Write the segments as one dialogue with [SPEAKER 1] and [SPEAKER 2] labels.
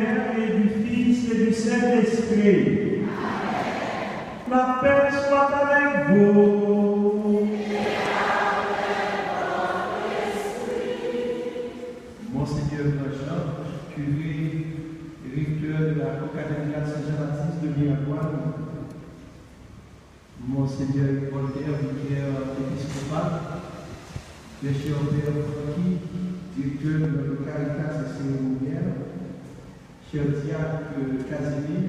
[SPEAKER 1] Père et du Fils et du Saint-Esprit. La paix soit avec vous. Monseigneur Jean, curé et recteur de la cathédrale Saint-Jean-Baptiste de Miragoine, Monseigneur Voltaire, vicaire épiscopal, le cher Père Francky, directeur de notre Caritas et cérémoniel, cher diacre Casimir,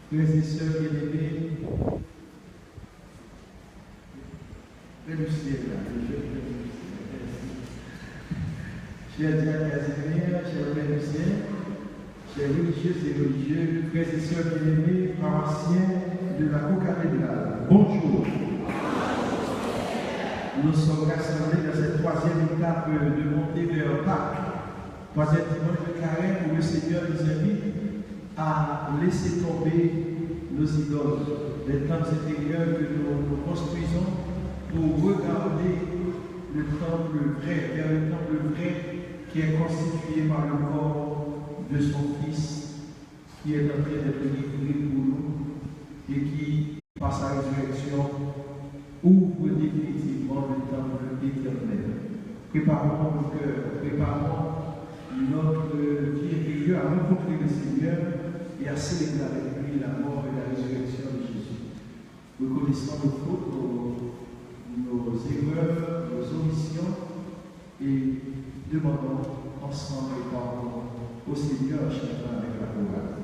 [SPEAKER 1] frères et sœurs bien-aimés, Père du ciel, cher diacre Casimir, cher Père du ciel, chers religieuses et religieux, frères et sœurs bien-aimés, paroissiens de la co-cathédrale, bonjour. Nous sommes rassemblés dans cette troisième étape de montée vers Pâques, troisième dimanche de carême où le Seigneur nous invite à laisser tomber nos idoles, les temples intérieurs que nous construisons pour regarder le temple vrai, vers le temple vrai qui est constitué par le corps de son Fils qui est en train d'être livré pour nous et qui, par sa résurrection, ouvre définitivement le temple éternel. Préparons nos cœurs, préparons notre vie intérieure à rencontrer le Seigneur et à célébrer avec lui la mort et la résurrection de Jésus. Reconnaissons nos fautes, nos erreurs, nos omissions et demandons ensemble pardon au Seigneur chacun avec la chorale.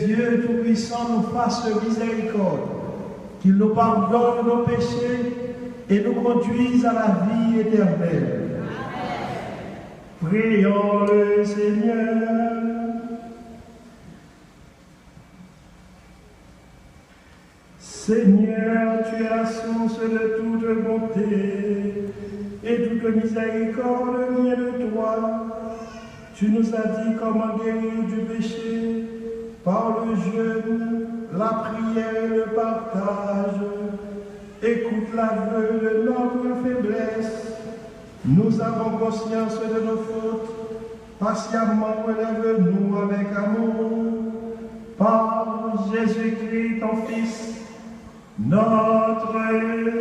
[SPEAKER 2] Dieu Tout-Puissant nous fasse miséricorde, qu'il nous pardonne nos péchés et nous conduise à la vie éternelle. Amen. Prions le Seigneur. Seigneur, tu es la source de toute bonté et toute miséricorde vient de toi. Tu nous as dit comment guérir du péché par le jeûne, la prière et le partage. Écoute l'aveu de notre faiblesse. Nous avons conscience de nos fautes. Patiemment relève-nous avec amour. Par Jésus-Christ, ton Fils, notre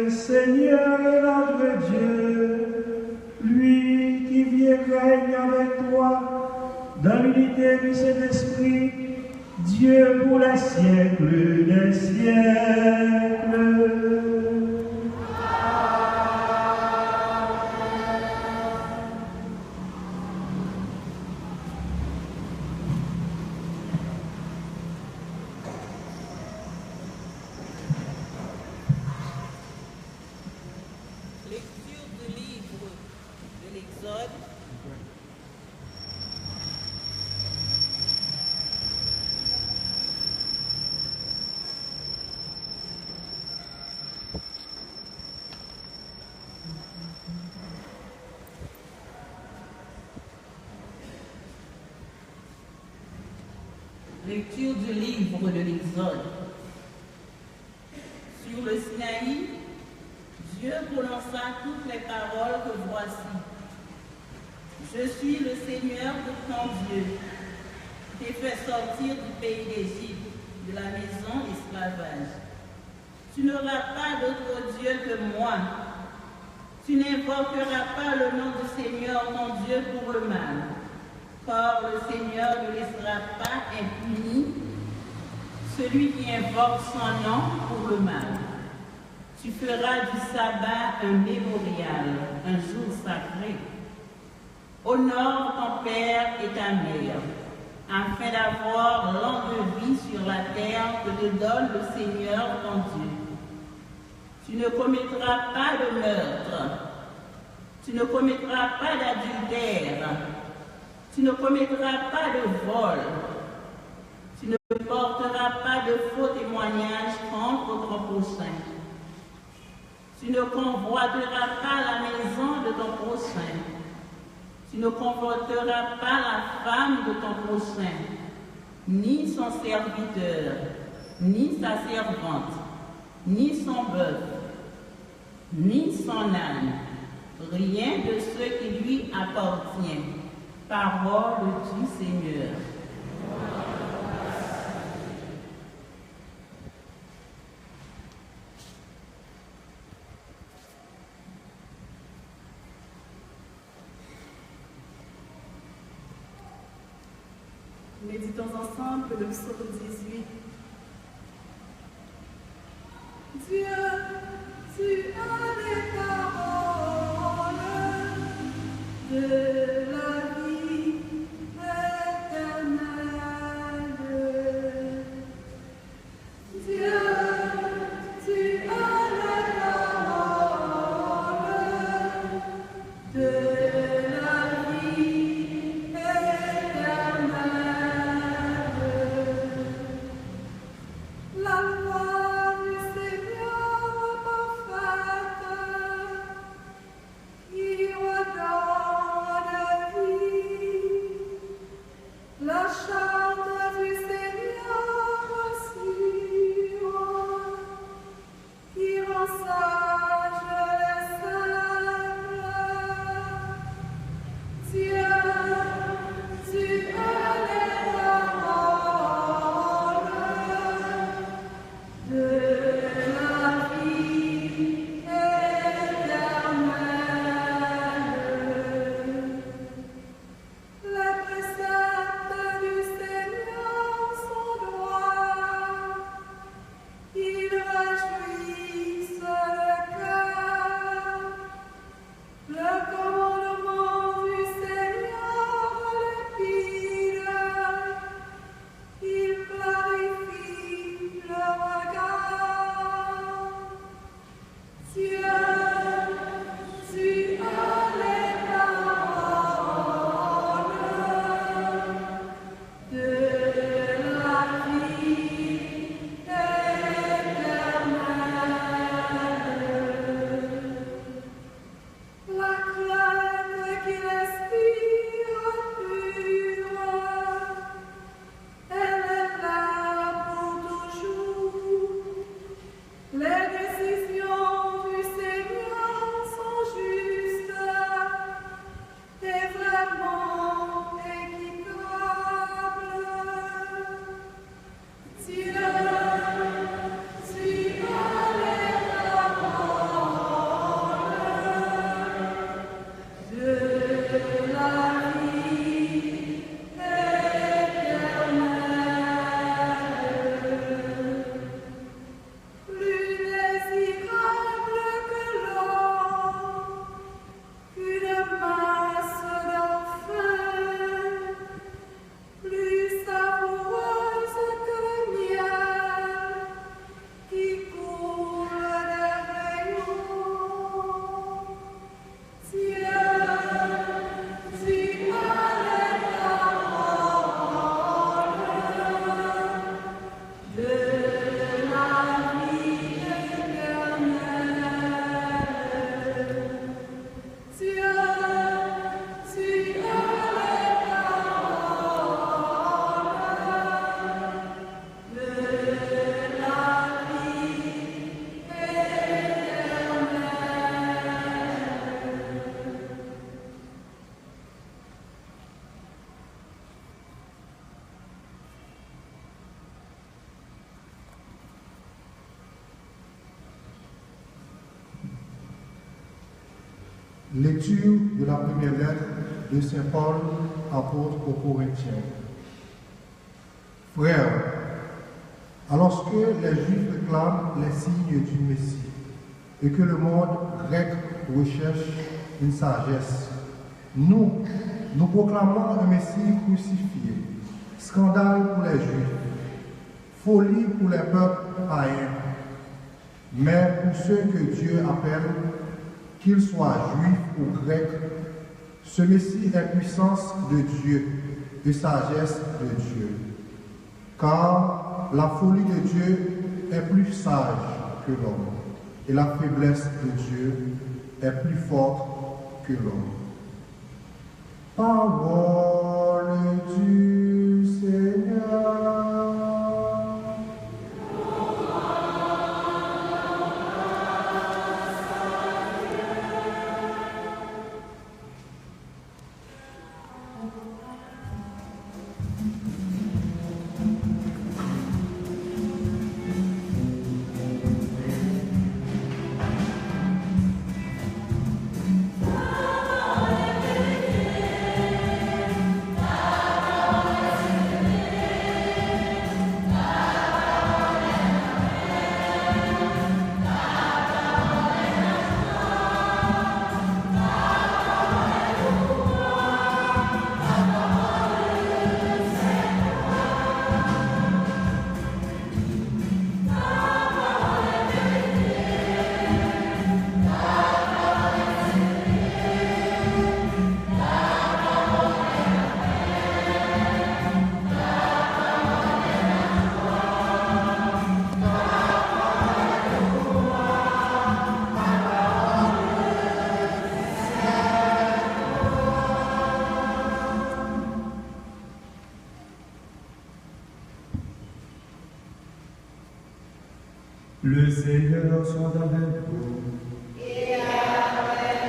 [SPEAKER 2] Seigneur et notre Dieu, lui qui vit et règne avec toi dans l'unité du Saint-Esprit, Dieu pour les siècles des siècles.
[SPEAKER 3] Lecture du livre de l'Exode. Sur le Sinaï, Dieu prononça toutes les paroles que voici. Je suis le Seigneur de ton Dieu, qui t'ai fait sortir du pays d'Égypte, de la maison d'esclavage. Tu n'auras pas d'autre Dieu que moi. Tu n'invoqueras pas le nom du Seigneur ton Dieu pour le mal. Car le Seigneur ne laissera pas impuni celui qui invoque son nom pour le mal. Tu feras du sabbat un mémorial, un jour sacré. Honore ton père et ta mère, afin d'avoir longue vie sur la terre que te donne le Seigneur ton Dieu. Tu ne commettras pas de meurtre. Tu ne commettras pas d'adultère. Tu ne commettras pas de vol. Tu ne porteras pas de faux témoignages contre ton prochain. Tu ne convoiteras pas la maison de ton prochain. Tu ne convoiteras pas la femme de ton prochain, ni son serviteur, ni sa servante, ni son bœuf, ni son âne, rien de ce qui lui appartient. Parole du Seigneur.
[SPEAKER 4] Méditons ensemble le psaume 18. Dieu, tu as les paroles de la vie éternelle. Dieu, tu as les paroles de la vie éternelle.
[SPEAKER 5] Lecture de la première lettre de Saint Paul, apôtre aux Corinthiens. Frères, alors que les Juifs réclament les signes du Messie et que le monde grec recherche une sagesse, nous proclamons un Messie crucifié, scandale pour les Juifs, folie pour les peuples païens, mais pour ceux que Dieu appelle, qu'ils soient juifs ou grecs, ce Messie est puissance de Dieu et sagesse de Dieu. Car la folie de Dieu est plus sage que l'homme, et la faiblesse de Dieu est plus forte que l'homme. Parole du Seigneur.
[SPEAKER 2] Le Seigneur soit avec vous.
[SPEAKER 4] Et avec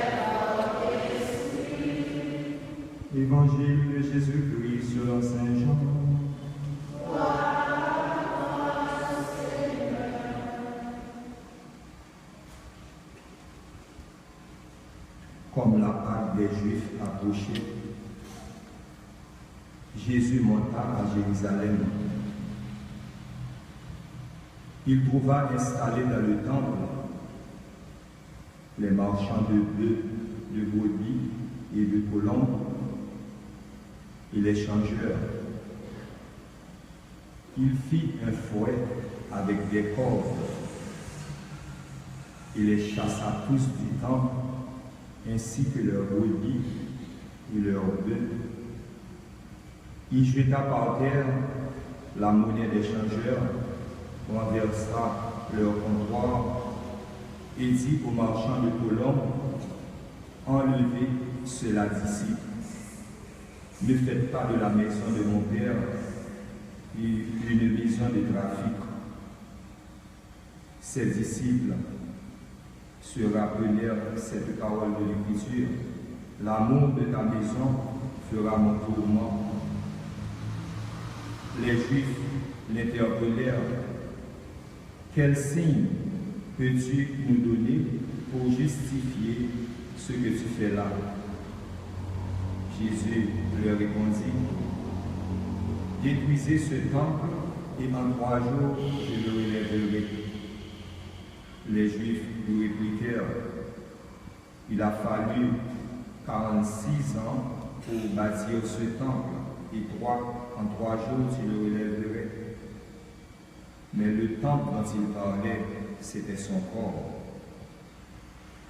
[SPEAKER 4] votre esprit.
[SPEAKER 2] Évangile de Jésus-Christ selon Saint Jean.
[SPEAKER 6] Comme la Pâque des Juifs approchait, Jésus monta à Jérusalem. Il trouva installés dans le temple les marchands de bœufs, de brebis et de colombes et les changeurs. Il fit un fouet avec des cordes et les chassa tous du temple, ainsi que leurs brebis et leurs bœufs. Il jeta par terre la monnaie des changeurs, renversa leur comptoir et dit aux marchands de colombes, enlevez cela d'ici. Ne faites pas de la maison de mon père une maison de trafic. Ses disciples se rappelèrent cette parole de l'Écriture. L'amour de ta maison fera mon tourment. Les Juifs l'interpellèrent. Quel signe peux-tu nous donner pour justifier ce que tu fais là? Jésus leur répondit, détruisez ce temple et en 3 jours je le relèverai. Les Juifs lui répliquèrent, il a fallu 46 ans pour bâtir ce temple et en 3 jours tu le relèverais. Mais le temple dont il parlait, c'était son corps.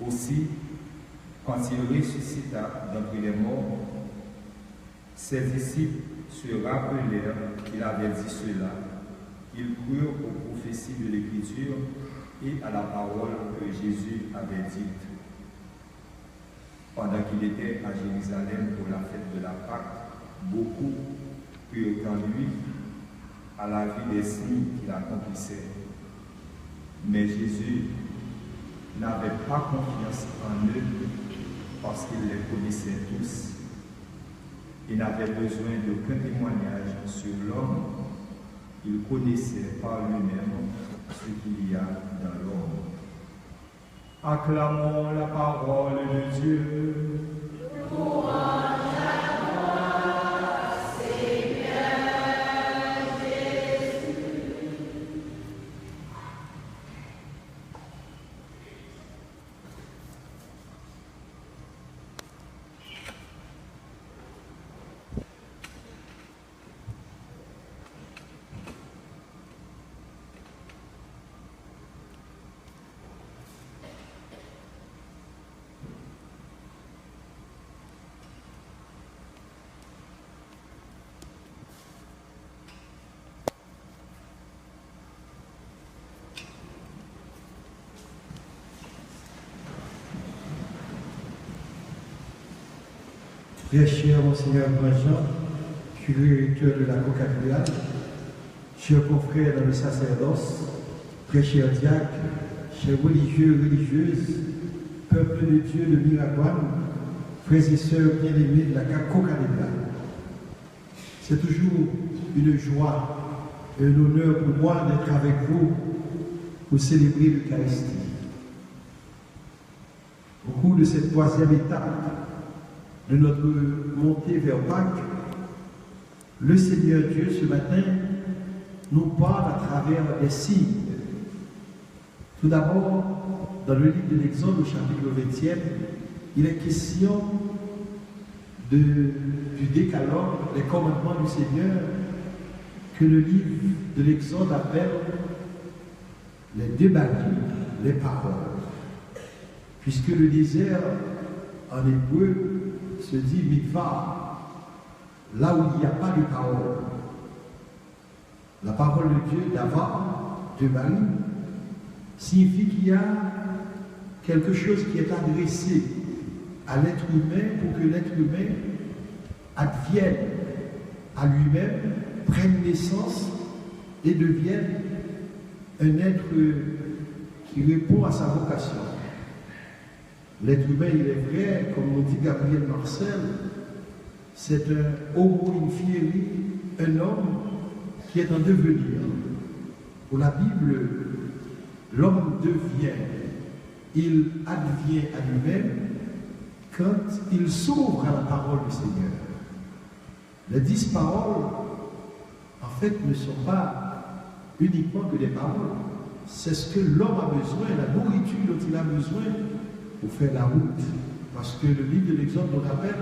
[SPEAKER 6] Aussi, quand il ressuscita d'entre les morts, ses disciples se rappelèrent qu'il avait dit cela. Ils crurent aux prophéties de l'Écriture et à la parole que Jésus avait dite. Pendant qu'il était à Jérusalem pour la fête de la Pâque, beaucoup crurent en lui à la vue des signes qu'il accomplissait. Mais Jésus n'avait pas confiance en eux parce qu'il les connaissait tous et n'avait besoin d'aucun témoignage sur l'homme. Il connaissait par lui-même ce qu'il y a dans l'homme. Acclamons la parole de Dieu.
[SPEAKER 1] Très cher Monseigneur Grandjean, curé-recteur de la Concathédrale, chers confrères dans le sacerdoce, très chers diacres, chers religieux, religieuses, peuple de Dieu de Miragouane, frères et sœurs bien-aimés de la Concathédrale. C'est toujours une joie et un honneur pour moi d'être avec vous pour célébrer l'Eucharistie. Au cours de cette 3e étape de notre montée vers Pâques, le Seigneur Dieu, ce matin, nous parle à travers des signes. Tout d'abord, dans le livre de l'Exode, au chapitre 20e, il est question du décalogue, des commandements du Seigneur, que le livre de l'Exode appelle les Devarim, les paroles. Puisque le désert, en hébreu, se dit mikvah, là où il n'y a pas de parole. La parole de Dieu, d'avant, de Marie, signifie qu'il y a quelque chose qui est adressé à l'être humain pour que l'être humain advienne à lui-même, prenne naissance et devienne un être qui répond à sa vocation. L'être humain, il est vrai, comme nous dit Gabriel Marcel, c'est un homo infieri, un homme qui est en devenir. Pour la Bible, l'homme devient, il advient à lui-même quand il s'ouvre à la parole du Seigneur. Les 10 paroles, en fait, ne sont pas uniquement que des paroles. C'est ce que l'homme a besoin, la nourriture dont il a besoin pour faire la route. Parce que le livre de l'Exode nous rappelle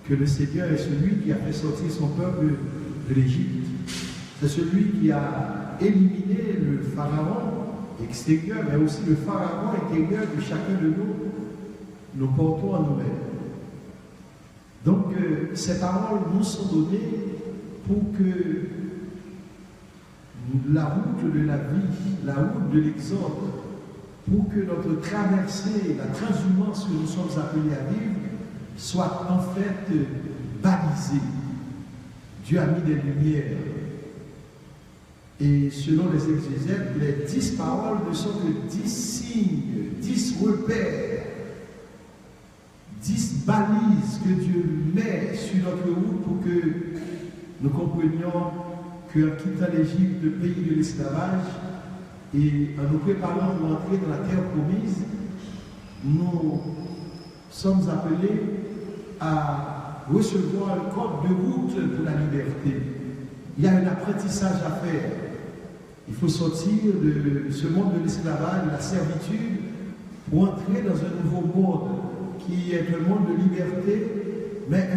[SPEAKER 1] que le Seigneur est celui qui a fait sortir son peuple de l'Égypte. C'est celui qui a éliminé le pharaon extérieur, mais aussi le pharaon intérieur que chacun de nous portons en nous-mêmes. Donc, ces paroles nous sont données pour que la route de la vie, la route de l'Exode, pour que notre traversée, la transhumance que nous sommes appelés à vivre, soit en fait balisée. Dieu a mis des lumières. Et selon les exégètes, les 10 paroles ne sont que 10 signes, 10 repères, 10 balises que Dieu met sur notre route pour que nous comprenions qu'en quittant l'Égypte, le pays de l'esclavage, et en nous préparant pour entrer dans la terre promise, nous sommes appelés à recevoir le code de route pour la liberté. Il y a un apprentissage à faire. Il faut sortir de ce monde de l'esclavage, de la servitude, pour entrer dans un nouveau monde qui est un monde de liberté, mais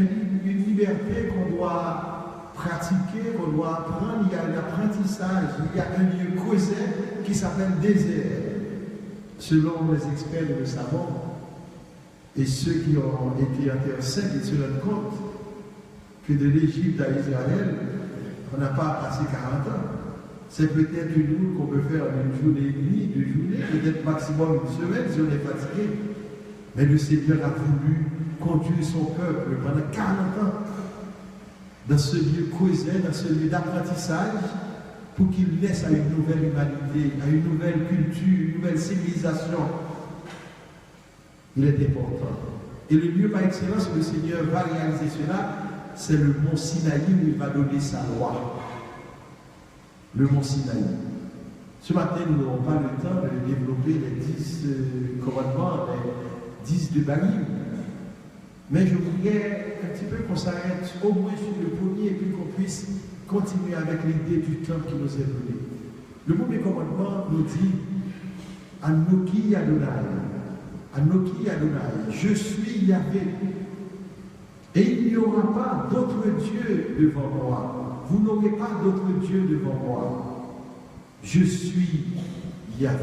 [SPEAKER 1] une liberté qu'on doit pratiquer, qu'on doit apprendre. Il y a un apprentissage, il y a un lieu causé qui s'appelle désert, selon les experts de le savant. Et ceux qui ont été en terre sainte, ils se rendent compte que de l'Égypte à Israël, on n'a pas passé 40 ans. C'est peut-être une route qu'on peut faire en une journée et demie, 2 journées, peut-être maximum une semaine si on est fatigué. Mais le Seigneur a voulu conduire son peuple pendant 40 ans dans ce lieu causé, dans ce lieu d'apprentissage, pour qu'il naisse à une nouvelle humanité, à une nouvelle culture, une nouvelle civilisation. Il est important. Et le lieu par excellence où le Seigneur va réaliser cela, c'est le mont Sinaï où il va donner sa loi. Le mont Sinaï. Ce matin, nous n'aurons pas le temps de développer les 10 commandements, les 10 de Bali. Mais je voudrais un petit peu qu'on s'arrête au moins sur le premier et puis qu'on puisse continuer avec l'idée du temps qui nous est donné. Le premier commandement nous dit Anoki Adonai. Anoki Adonai. Je suis Yahvé. Et il n'y aura pas d'autre Dieu devant moi. Vous n'aurez pas d'autre Dieu devant moi. Je suis Yahvé.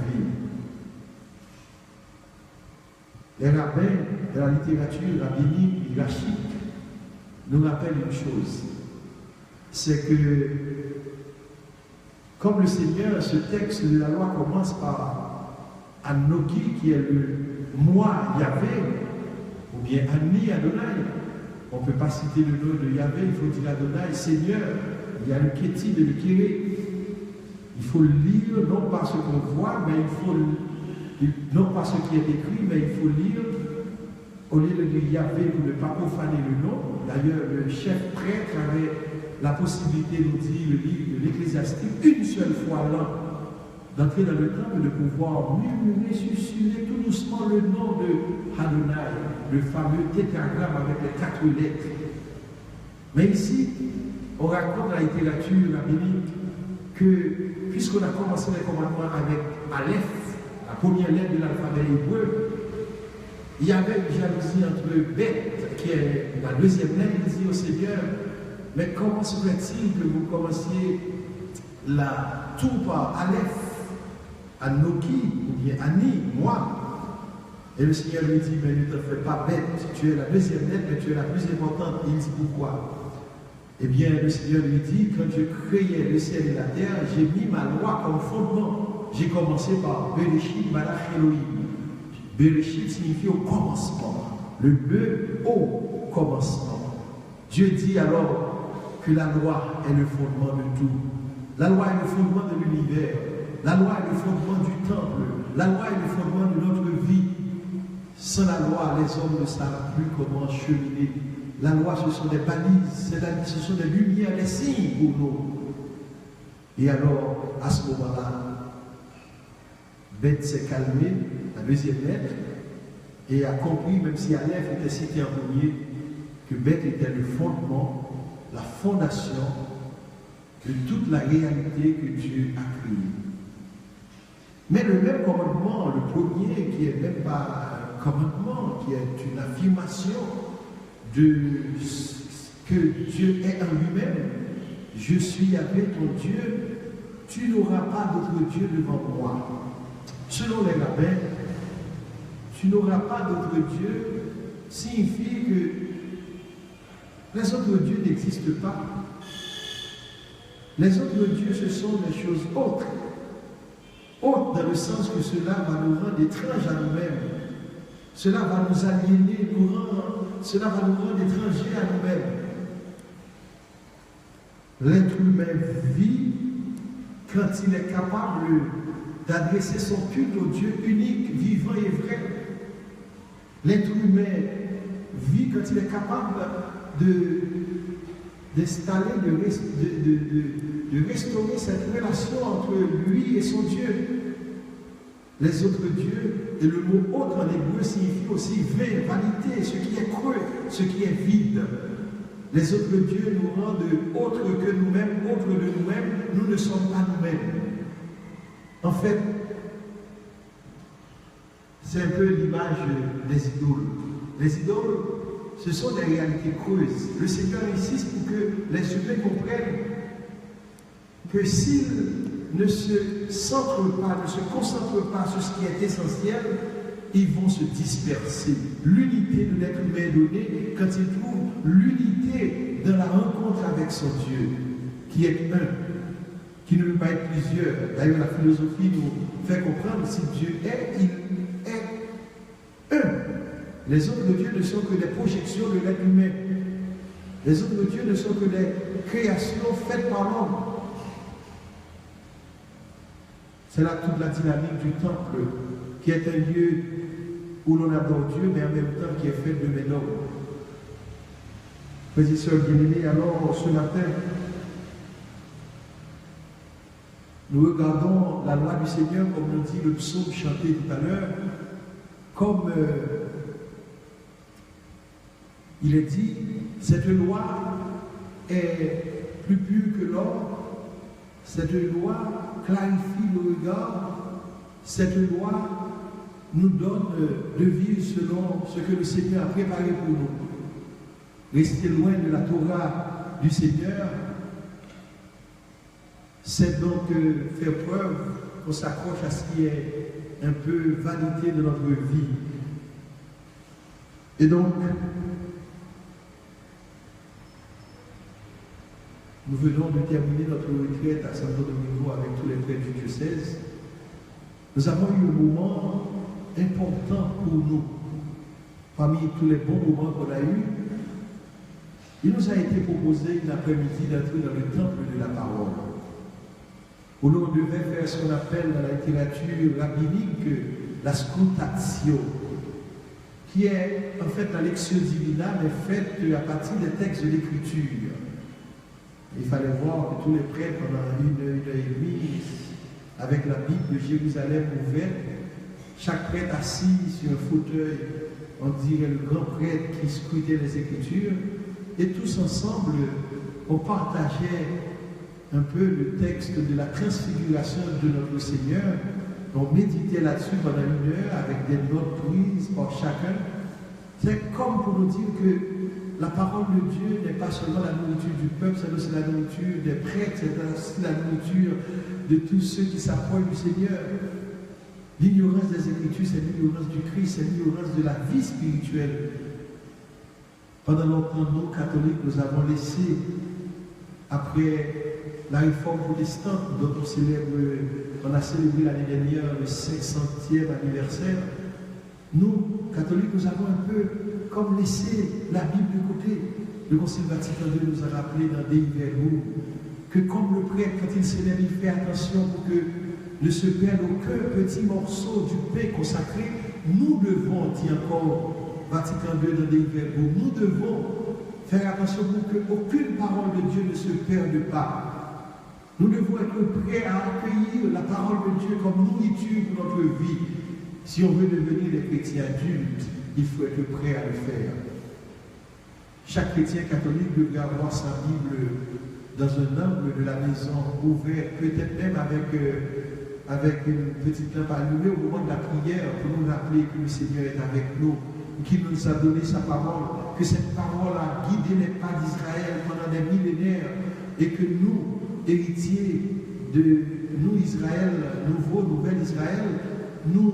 [SPEAKER 1] Les rabbins de la littérature rabbinique et rachique nous rappellent une chose. C'est que, comme le Seigneur, ce texte de la loi commence par Anoki, qui est le moi Yahvé, ou bien Ani Adonai. On ne peut pas citer le nom de Yahvé, il faut dire Adonai, Seigneur. Il y a le Kéti et le Kéré. Il faut le lire, non pas ce qu'on voit, mais il faut non pas ce qui est écrit, mais il faut lire au lieu de dire Yahvé pour ne pas profaner le nom. D'ailleurs, le chef prêtre avait la possibilité, nous dit le livre de l'Ecclésiastique, une seule fois l'an, d'entrer dans le temple et de pouvoir murmurer, susurrer tout doucement le nom de Adonai, le fameux tétragramme avec les 4 lettres. Mais ici, on raconte dans la littérature rabbinique que, puisqu'on a commencé les commandements avec Aleph, la première lettre de l'alphabet hébreu, il y avait une jalousie entre Beth, qui est la deuxième lettre, il dit au Seigneur, mais comment se fait-il que vous commenciez tout par Aleph, Anoki, ou bien Ani, moi? Et le Seigneur lui dit, mais ne te fais pas bête, tu es la deuxième lettre, mais tu es la plus importante. Et il dit, pourquoi? Eh bien, le Seigneur lui dit, quand je créais le ciel et la terre, j'ai mis ma loi comme fondement. J'ai commencé par Bereshit Malach Elohim. Bereshit signifie au commencement. Le be au commencement. Dieu dit alors que la loi est le fondement de tout. La loi est le fondement de l'univers. La loi est le fondement du temple. La loi est le fondement de notre vie. Sans la loi, les hommes ne savent plus comment cheminer. La loi, ce sont des balises, ce sont des lumières, des signes pour nous. Et alors, à ce moment-là, Beth s'est calmée, la deuxième lettre, et a compris, même si Aleph était cité en premier, que Beth était le fondement, la fondation de toute la réalité que Dieu a créée. Mais le même commandement, le premier, qui n'est même pas un commandement, qui est une affirmation de ce que Dieu est en lui-même, je suis avec ton Dieu, tu n'auras pas d'autre Dieu devant moi. Selon les rabbins, tu n'auras pas d'autre Dieu signifie que les autres dieux n'existent pas. Les autres dieux, ce sont des choses autres. Autres dans le sens que cela va nous rendre étranges à nous-mêmes. Cela va nous aliéner, cela va nous rendre étrangers à nous-mêmes. L'être humain vit quand il est capable d'adresser son culte au Dieu unique, vivant et vrai. L'être humain vit quand il est capable d'installer, restaurer cette relation entre lui et son Dieu. Les autres dieux, et le mot autre en hébreu signifie aussi vain, vanité, ce qui est creux, ce qui est vide. Les autres dieux nous rendent autres que nous-mêmes, autres de nous-mêmes, nous ne sommes pas nous-mêmes. En fait, c'est un peu l'image des idoles. Les idoles, ce sont des réalités creuses. Le Seigneur insiste pour que les humains comprennent que s'ils ne se centrent pas, ne se concentrent pas sur ce qui est essentiel, ils vont se disperser. L'unité de l'être humain est donnée quand il trouve l'unité dans la rencontre avec son Dieu, qui est un, qui ne peut pas être plusieurs. D'ailleurs, la philosophie nous fait comprendre que si Dieu est, il est un. Les autres dieux ne sont que des projections de l'être humain. Les autres dieux ne sont que des créations faites par l'homme. C'est là toute la dynamique du temple, qui est un lieu où l'on adore Dieu, mais en même temps qui est fait de médor. Frères et sœurs bien-aimés, alors ce matin, nous regardons la loi du Seigneur, comme nous dit le psaume chanté tout à l'heure, comme il est dit, cette loi est plus pure que l'or, cette loi clarifie le regard, cette loi nous donne de vivre selon ce que le Seigneur a préparé pour nous. Rester loin de la Torah du Seigneur, c'est donc faire preuve qu'on s'accroche à ce qui est un peu vanité de notre vie. Et donc, nous venons de terminer notre retraite à Santo Domingo avec tous les prêtres du diocèse. Nous avons eu un moment important pour nous. Parmi tous les bons moments qu'on a eus, il nous a été proposé une après-midi d'entrer dans le temple de la parole, où l'on devait faire ce qu'on appelle dans la littérature rabbinique la scrutatio, qui est en fait la lectio divina, mais faite à partir des textes de l'Écriture. Il fallait voir que tous les prêtres, pendant une heure et demie, avec la Bible de Jérusalem ouverte, chaque prêtre assis sur un fauteuil, on dirait le grand prêtre qui scrutait les Écritures, et tous ensemble, on partageait un peu le texte de la transfiguration de notre Seigneur. On méditait là-dessus pendant une heure avec des notes prises par chacun. C'est comme pour nous dire que la parole de Dieu n'est pas seulement la nourriture du peuple, c'est aussi la nourriture des prêtres, c'est aussi la nourriture de tous ceux qui s'approchent du Seigneur. L'ignorance des Écritures, c'est l'ignorance du Christ, c'est l'ignorance de la vie spirituelle. Pendant longtemps, nous, catholiques, nous avons laissé, après la réforme protestante, dont on a célébré l'année dernière le 500e anniversaire, nous, catholiques, nous avons un peu comme laissé la Bible de côté. Le Concile Vatican II nous a rappelé dans Dei Verbum que comme le prêtre, quand il célèbre, il fait attention pour que ne se perde aucun petit morceau du pain consacré, nous devons, dit encore Vatican II dans Dei Verbum, nous devons faire attention pour qu'aucune parole de Dieu ne se perde pas. Nous devons être prêts à accueillir la parole de Dieu comme nourriture pour notre vie. Si on veut devenir des chrétiens adultes, il faut être prêt à le faire. Chaque chrétien catholique devrait avoir sa Bible dans un angle de la maison, ouvert, peut-être même avec une petite lampe allumée au moment de la prière, pour nous rappeler que le Seigneur est avec nous, qu'il nous a donné sa parole, que cette parole a guidé les pas d'Israël pendant des millénaires, et que nous, héritiers de nous Israël, nouvel Israël, nous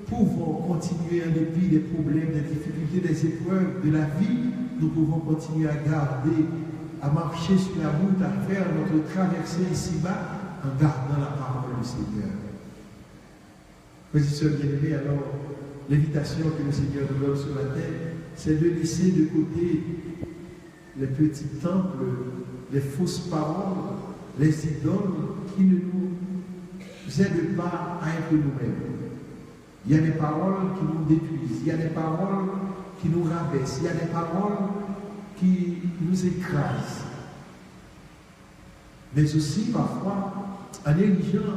[SPEAKER 1] pouvons continuer en dépit des problèmes, des difficultés, des épreuves de la vie, nous pouvons continuer à garder, à marcher sur la route, à faire notre traversée ici-bas, en gardant la parole du Seigneur. Frères et sœurs bien-aimés, alors, l'invitation que le Seigneur nous donne ce matin, c'est de laisser de côté les petits temples, les fausses paroles, les idoles qui ne nous aident pas à être nous-mêmes. Il y a des paroles qui nous détruisent, il y a des paroles qui nous rabaissent, il y a des paroles qui nous écrasent. mais aussi parfois en érigeant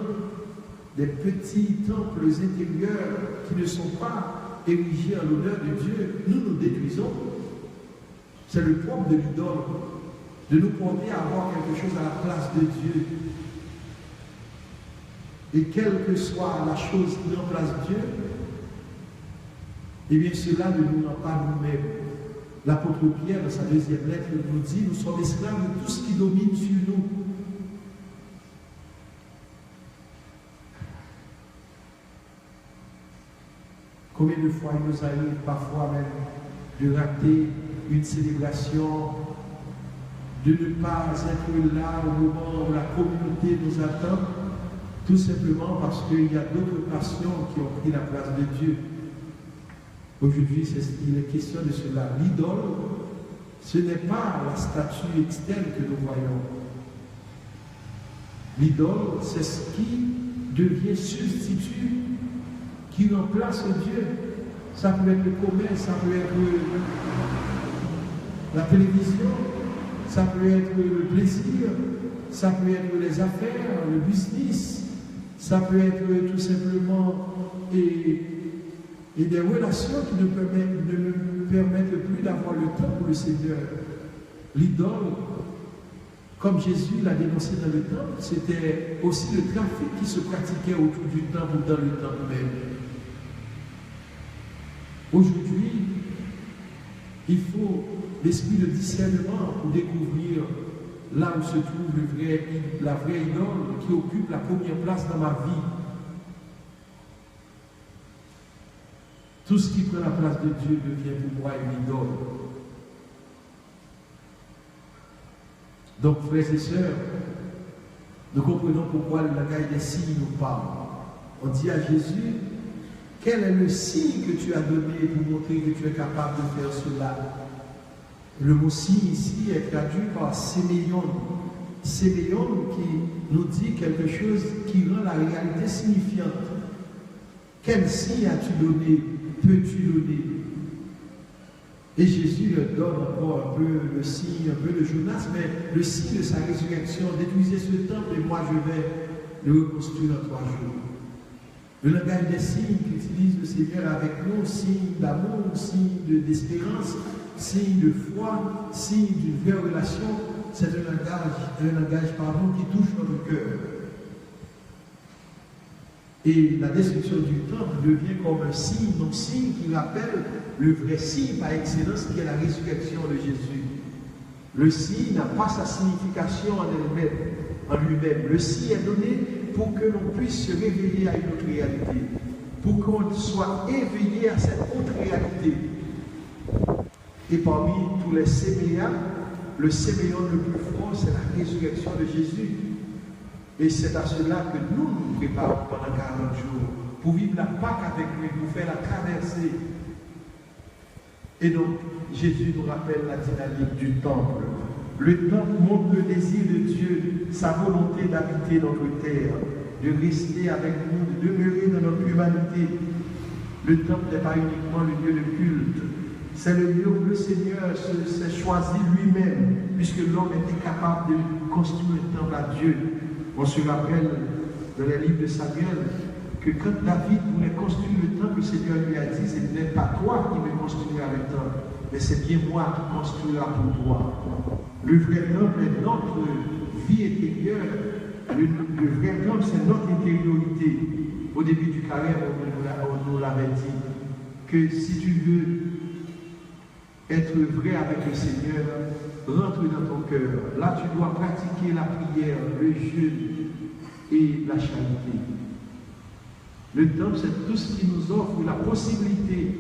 [SPEAKER 1] des petits temples intérieurs qui ne sont pas érigés en l'honneur de Dieu, nous détruisons. C'est le propre de l'idole, de nous porter à avoir quelque chose à la place de Dieu. Et quelle que soit la chose qui remplace Dieu, eh bien cela ne nous rend pas nous-mêmes. L'apôtre Pierre, dans sa deuxième lettre, nous dit, nous sommes esclaves de tout ce qui domine sur nous. Combien de fois il nous arrive parfois même de rater une célébration, de ne pas être là au moment où la communauté nous attend, tout simplement parce qu'il y a d'autres passions qui ont pris la place de Dieu. Aujourd'hui, il est question de cela. L'idole, ce n'est pas la statue externe que nous voyons. L'idole, c'est ce qui devient substitut, qui remplace Dieu. Ça peut être le commerce, ça peut être la télévision, ça peut être le plaisir, ça peut être les affaires, le business, ça peut être tout simplement et des relations qui ne me permettent plus d'avoir le temps pour le Seigneur. L'idole, comme Jésus l'a dénoncé dans le temple, c'était aussi le trafic qui se pratiquait autour du temple ou dans le temple même. Aujourd'hui, il faut l'esprit de discernement pour découvrir là où se trouve la vraie idole qui occupe la première place dans ma vie. Tout ce qui prend la place de Dieu devient pour moi une idole. Donc, frères et sœurs, nous comprenons pourquoi le langage des signes nous parle. On dit à Jésus, quel est le signe que tu as donné pour montrer que tu es capable de faire cela? Le mot signe ici est traduit par séméion. Séméion qui nous dit quelque chose qui rend la réalité signifiante. Quel signe as-tu donné? Peux-tu donner? Et Jésus leur donne encore un peu le signe, un peu de Jonas, mais le signe de sa résurrection. Détruisez ce temple et moi je vais le reconstruire en 3 jours. Le langage des signes qu'utilise le Seigneur avec nous, signe d'amour, signe d'espérance, signe de foi, signe d'une vraie relation, c'est un langage qui touche notre cœur. Et la destruction du temple devient comme un signe, non signe qui rappelle le vrai signe par excellence qui est la résurrection de Jésus. Le signe n'a pas sa signification en lui-même. Le signe est donné pour que l'on puisse se réveiller à une autre réalité, pour qu'on soit éveillé à cette autre réalité. Et parmi tous les séméas, le séméon le plus fort, c'est la résurrection de Jésus. Et c'est à cela que nous nous préparons pendant 40 jours, pour vivre la Pâque avec lui, pour faire la traversée. Et donc, Jésus nous rappelle la dynamique du temple. Le temple montre le désir de Dieu, sa volonté d'habiter notre terre, de rester avec nous, de demeurer dans notre humanité. Le temple n'est pas uniquement le lieu de culte, c'est le lieu où le Seigneur s'est choisi lui-même, puisque l'homme était capable de construire un temple à Dieu. On se rappelle dans les livres de Samuel que quand David voulait construire le temple, le Seigneur lui a dit, ce n'est pas toi qui me construiras le temple, mais c'est bien moi qui construira pour toi. Le vrai temple est notre vie intérieure. Le vrai temple, c'est notre intériorité. Au début du carême, on nous l'avait dit que si tu veux être vrai avec le Seigneur, rentre dans ton cœur. Là, tu dois pratiquer la prière, le jeûne et la charité. Le temple, c'est tout ce qui nous offre la possibilité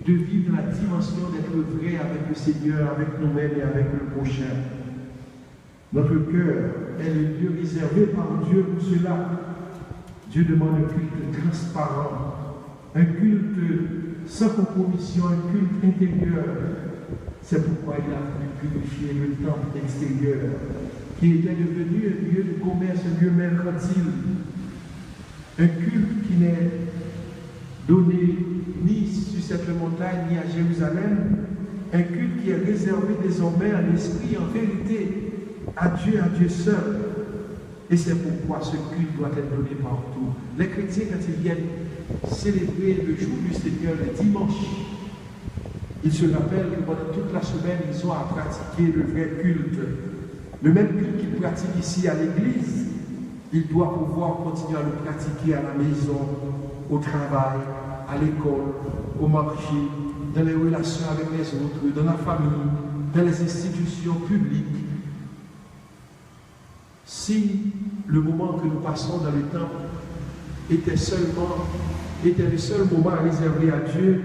[SPEAKER 1] de vivre la dimension d'être vrai avec le Seigneur, avec nous-mêmes et avec le prochain. Notre cœur est le lieu réservé par Dieu pour cela. Dieu demande un culte transparent, un culte sans compromission, un culte intérieur. C'est pourquoi il a voulu purifier le temple extérieur, qui était devenu un lieu de commerce, un lieu mercantile. Un culte qui n'est donné ni sur cette montagne, ni à Jérusalem. Un culte qui est réservé désormais à l'esprit, en vérité, à Dieu seul. Et c'est pourquoi ce culte doit être donné partout. Les chrétiens, quand ils viennent célébrer le jour du Seigneur, le dimanche, ils se rappellent que pendant toute la semaine, ils ont à pratiquer le vrai culte. Le même culte qu'ils pratiquent ici à l'église, ils doivent pouvoir continuer à le pratiquer à la maison, au travail, à l'école, au marché, dans les relations avec les autres, dans la famille, dans les institutions publiques. Si le moment que nous passons dans le temple était le seul moment réservé à Dieu,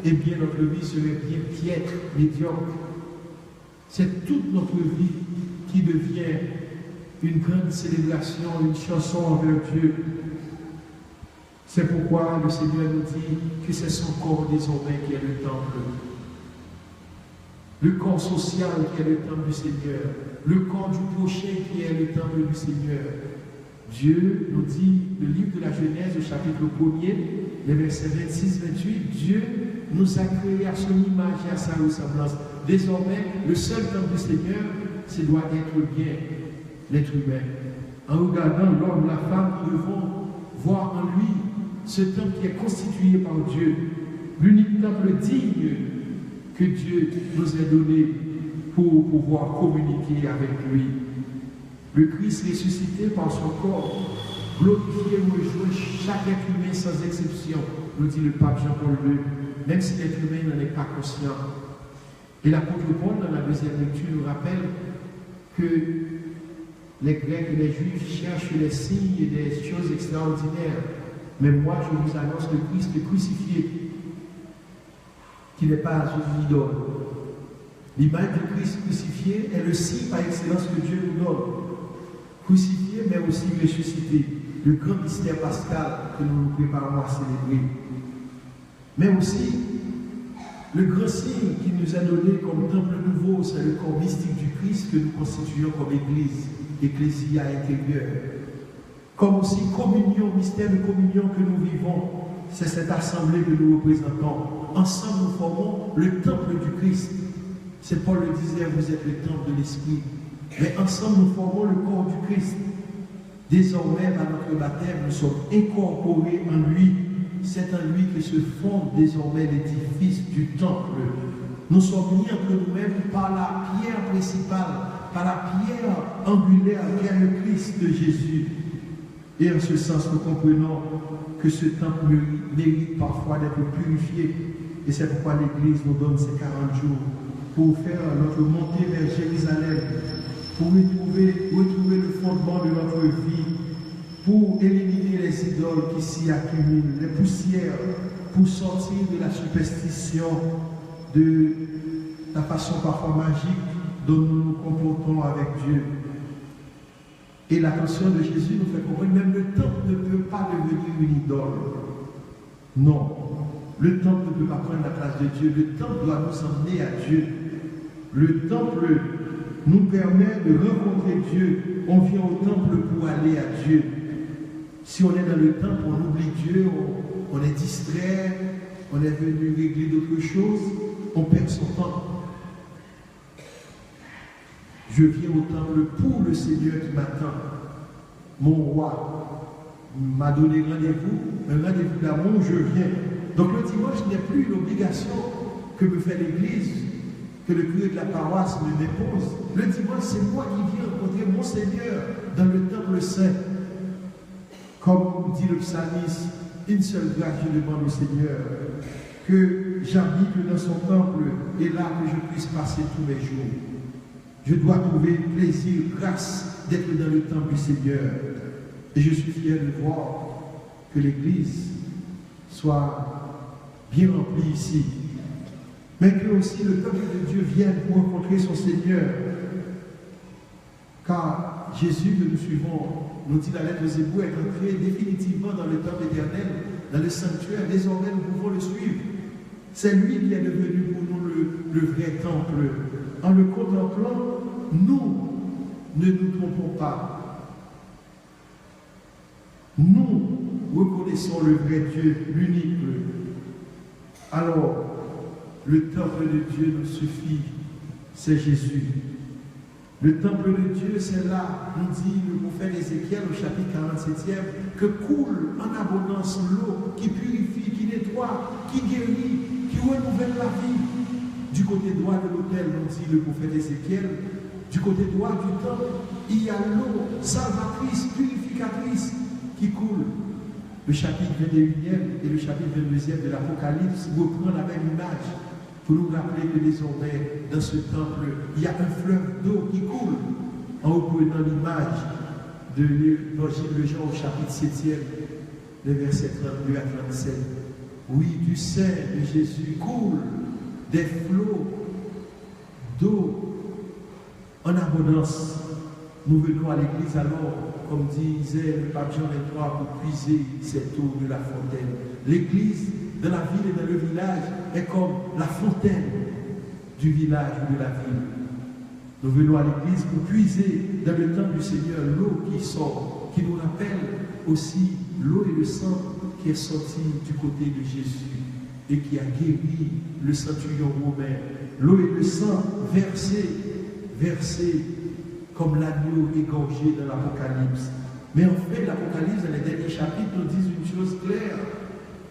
[SPEAKER 1] eh bien notre vie serait bien piètre, médiocre. C'est toute notre vie qui devient une grande célébration, une chanson envers Dieu. C'est pourquoi le Seigneur nous dit que c'est son corps désormais qui est le temple. Le corps social qui est le temple du Seigneur. Le corps du prochain qui est le temple du Seigneur. Dieu nous dit, le livre de la Genèse, au chapitre 1er, les versets 26-28, Dieu nous a créés à son image et à sa ressemblance. Désormais, le seul temple du Seigneur, c'est doit être bien l'être humain. En regardant l'homme, la femme, nous devons voir en lui ce temple qui est constitué par Dieu, l'unique temple digne que Dieu nous a donné pour pouvoir communiquer avec lui. Le Christ ressuscité par son corps, glorifié, rejoint chaque être humain sans exception, nous dit le pape Jean-Paul II, même si l'être humain n'en est pas conscient. Et l'apôtre Paul, dans la deuxième lecture, nous rappelle que les Grecs et les Juifs cherchent les signes et des choses extraordinaires. Mais moi, je vous annonce le Christ crucifié, qui n'est pas une idole. L'image du Christ crucifié est le signe par excellence que Dieu nous donne. Crucifié, mais aussi ressuscité. Le grand mystère pascal que nous nous préparons à célébrer. Mais aussi, le grand signe qui nous a donné comme temple nouveau, c'est le corps mystique du Christ que nous constituons comme Église, Ecclésia intérieure. Comme aussi communion, mystère de communion que nous vivons, c'est cette assemblée que nous représentons. Ensemble, nous formons le temple du Christ. C'est Paul le disait, vous êtes le temple de l'Esprit. Mais ensemble, nous formons le corps du Christ. Désormais, par notre baptême, nous sommes incorporés en lui. C'est en lui que se fonde désormais l'édifice du temple. Nous sommes mis entre nous-mêmes par la pierre principale, par la pierre angulaire qui est le Christ de Jésus. Et en ce sens, nous comprenons que ce temple mérite parfois d'être purifié. Et c'est pourquoi l'Église nous donne ces 40 jours pour faire notre montée vers Jérusalem, pour retrouver le fondement de notre vie, pour éliminer les idoles qui s'y accumulent, les poussières, pour sortir de la superstition, de la façon parfois magique dont nous nous comportons avec Dieu. Et l'attention de Jésus nous fait comprendre que même le temple ne peut pas devenir une idole. Non, le temple ne peut pas prendre la place de Dieu. Le temple doit nous emmener à Dieu. Le temple nous permet de rencontrer Dieu. On vient au temple pour aller à Dieu. Si on est dans le temple, on oublie Dieu, on est distrait, on est venu régler d'autres choses, on perd son temps. Je viens au temple pour le Seigneur qui m'attend. Mon roi m'a donné rendez-vous, un rendez-vous d'amour, je viens. Donc le dimanche n'est plus une obligation que me fait l'Église, que le curé de la paroisse me dépose. Le dimanche, c'est moi qui viens rencontrer mon Seigneur dans le temple saint. Comme dit le psalmiste, une seule grâce je demande au Seigneur, que j'habite dans son temple et là que je puisse passer tous mes jours. Je dois trouver plaisir, grâce d'être dans le temple du Seigneur. Et je suis fier de voir que l'Église soit bien remplie ici. Mais que aussi le peuple de Dieu vienne pour rencontrer son Seigneur. Car Jésus que nous suivons, nous dit la lettre aux Hébreux, est entré définitivement dans le temple éternel, dans le sanctuaire. Désormais, nous pouvons le suivre. C'est lui qui est devenu pour nous le vrai temple. En le contemplant, nous ne nous trompons pas. Nous reconnaissons le vrai Dieu, l'unique. Alors, le temple de Dieu nous suffit, c'est Jésus. Le temple de Dieu, c'est là, nous dit le prophète Ézéchiel au chapitre 47e, que coule en abondance l'eau qui purifie, qui nettoie, qui guérit, qui renouvelle la vie. Du côté droit de l'autel, nous dit le prophète Ézéchiel, du côté droit du temple, il y a l'eau salvatrice, purificatrice qui coule. Le chapitre 21e et le chapitre 22e de l'Apocalypse reprend la même image pour nous rappeler que désormais, dans ce temple, il y a un fleuve d'eau qui coule en reprenant l'image de l'évangile de Jean au chapitre 7e, les versets 32 à 37. Oui, du sein de Jésus coule des flots d'eau en abondance. Nous venons à l'église alors, comme disait le pape Jean XXIII, pour puiser cette eau de la fontaine. L'église, dans la ville et dans le village, est comme la fontaine du village ou de la ville. Nous venons à l'église pour puiser dans le temple du Seigneur l'eau qui sort, qui nous rappelle aussi l'eau et le sang qui est sorti du côté de Jésus et qui a guéri le centurion romain. L'eau et le sang versés comme l'agneau égorgé dans l'Apocalypse. Mais en fait, l'Apocalypse, dans les derniers chapitres, nous dit une chose claire,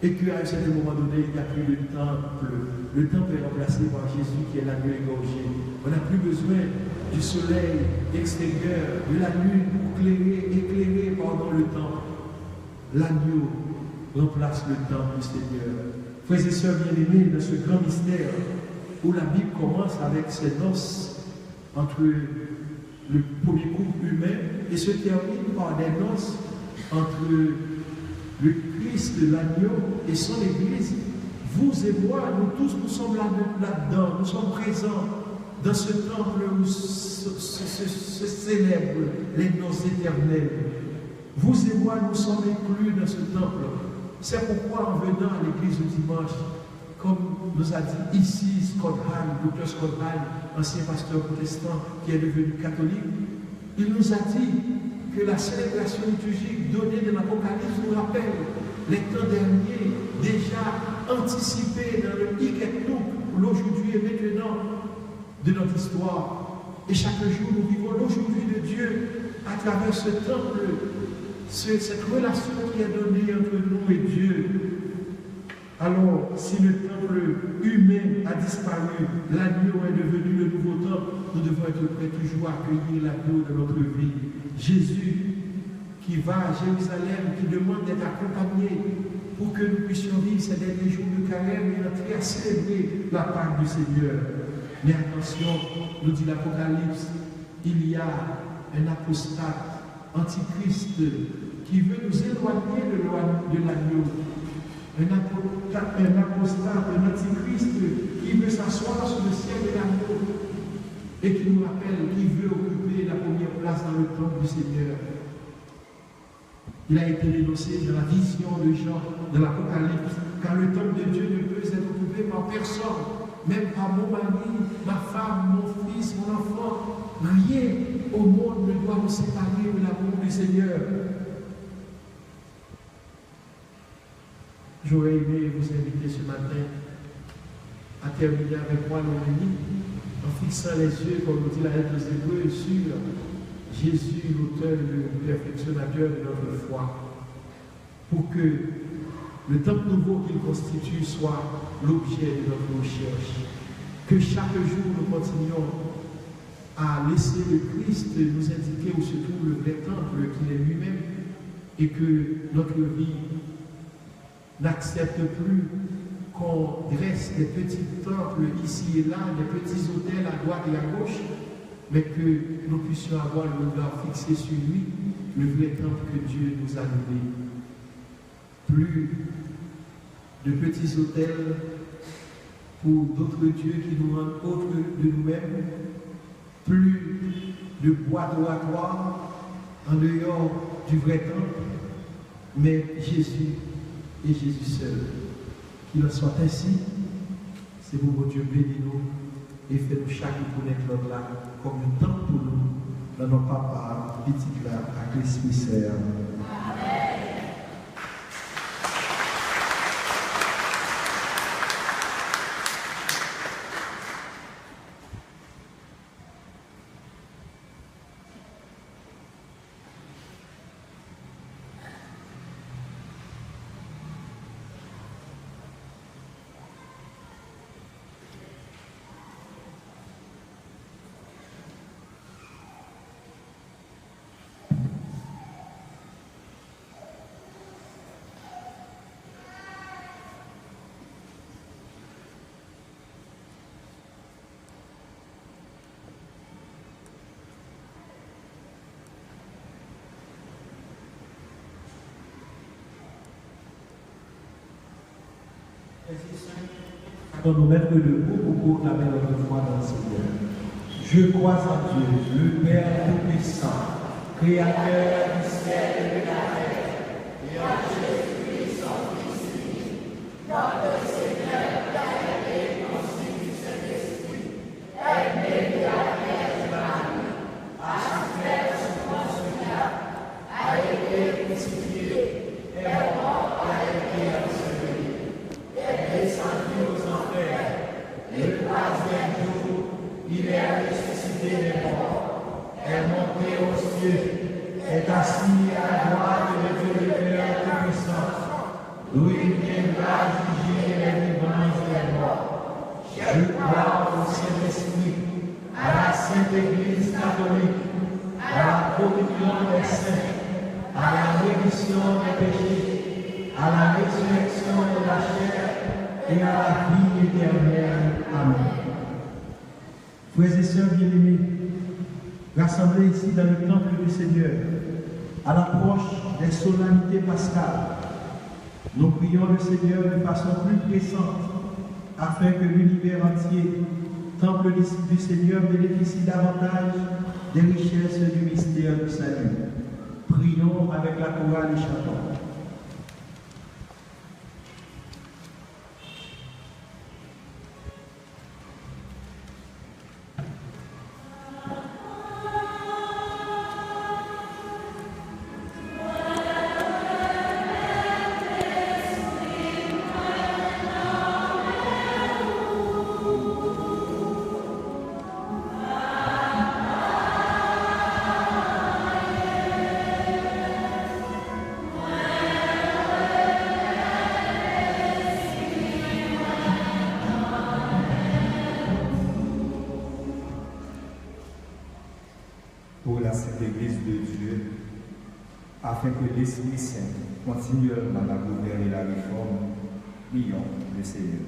[SPEAKER 1] et qu'à un certain moment donné, il n'y a plus de temple. Le temple est remplacé par Jésus qui est l'agneau égorgé. On n'a plus besoin du soleil extérieur, de la lune pour éclairer pendant le temple. L'agneau remplace le temple du Seigneur. Frères et sœurs bien-aimés, dans ce grand mystère où la Bible commence avec ses noces entre le premier couple humain et se termine par des noces entre le Christ, l'agneau et son Église. Vous et moi, nous tous, nous sommes là-dedans, nous sommes présents dans ce temple où se célèbrent les noces éternelles. Vous et moi, nous sommes inclus dans ce temple. C'est pourquoi en venant à l'église le dimanche, comme nous a dit ici Scott Hall, Dr. Scott Hall, ancien pasteur protestant qui est devenu catholique, il nous a dit que la célébration liturgique donnée dans l'Apocalypse nous rappelle les temps derniers déjà anticipés dans le hic et nunc, l'aujourd'hui et maintenant de notre histoire. Et chaque jour, nous vivons l'aujourd'hui de Dieu à travers ce temple, cette relation qui est donnée entre nous et Dieu. Alors, si le temple humain a disparu, l'agneau est devenu le nouveau temple, nous devons être prêts toujours à accueillir l'agneau de notre vie. Jésus, qui va à Jérusalem, qui demande d'être accompagné pour que nous puissions vivre ces derniers jours de carême et entrer à célébrer la Pâque du Seigneur. Mais attention, nous dit l'Apocalypse, il y a un apostate, antichrist, qui veut nous éloigner de l'agneau. Un apostate, un antichrist qui veut s'asseoir sur le ciel de l'agneau et qui nous rappelle qu'il veut occuper la première place dans le temple du Seigneur. Il a été dénoncé dans la vision de Jean, de l'Apocalypse, car le temple de Dieu ne peut être occupé par personne, même par mon mari, ma femme, mon fils, mon enfant. Rien au monde ne doit nous séparer de l'amour du Seigneur. J'aurais aimé vous inviter ce matin à terminer avec moi l'homélie en fixant les yeux, comme nous dit la lettre aux Hébreux, sur Jésus, l'auteur et le perfectionnateur de notre foi, pour que le temple nouveau qu'il constitue soit l'objet de notre recherche. Que chaque jour nous continuons à laisser le Christ nous indiquer où se trouve le vrai temple qu'il est lui-même, et que notre vie n'accepte plus qu'on dresse des petits temples ici et là, des petits autels à droite et à gauche, mais que nous puissions avoir le regard fixé sur lui, le vrai temple que Dieu nous a donné. Plus de petits autels pour d'autres dieux qui nous rendent autres de nous-mêmes, plus de boîtes oratoires en dehors du vrai temple, mais Jésus et Jésus seul. Qu'il en soit ainsi, c'est pour votre Dieu, bénis-nous et fais-nous chaque connaître notre là comme un temps pour nous, dans nos papas, petits là, à Christ mystère. Pour nous mettre debout pour proclamer notre foi dans le Seigneur. Je crois en Dieu, le Père Tout-Puissant, Créateur du ciel et de la terre, et en Jésus-Christ, son Fils unique, notre Seigneur, qui a été conçu du Saint-Esprit, est né de la Vierge Marie, a souffert sous Ponce Pilate, a été crucifié, est mort et a été enseveli, est descendu aux enfers, le troisième jour, il est ressuscité des morts, est monté aux cieux, est assis à la droite de Dieu le Père Tout-Puissant, d'où il viendra juger les vivants et les morts. Je crois au Saint-Esprit, à la Sainte Église catholique, à la communion des saints, à la rémission des péchés, à la résurrection de la chair et à la vie éternelle. Amen. Frères et sœurs bien-aimés, rassemblés ici dans le temple du Seigneur, à l'approche des solennités pascales, nous prions le Seigneur de façon plus pressante afin que l'univers entier, temple du Seigneur, bénéficie davantage des richesses du mystère du salut. Prions avec la chorale et chantons.
[SPEAKER 6] Pour la Sainte Église de Dieu, afin que l'Esprit Saint continuellement à gouverner la réforme, prions le Seigneur.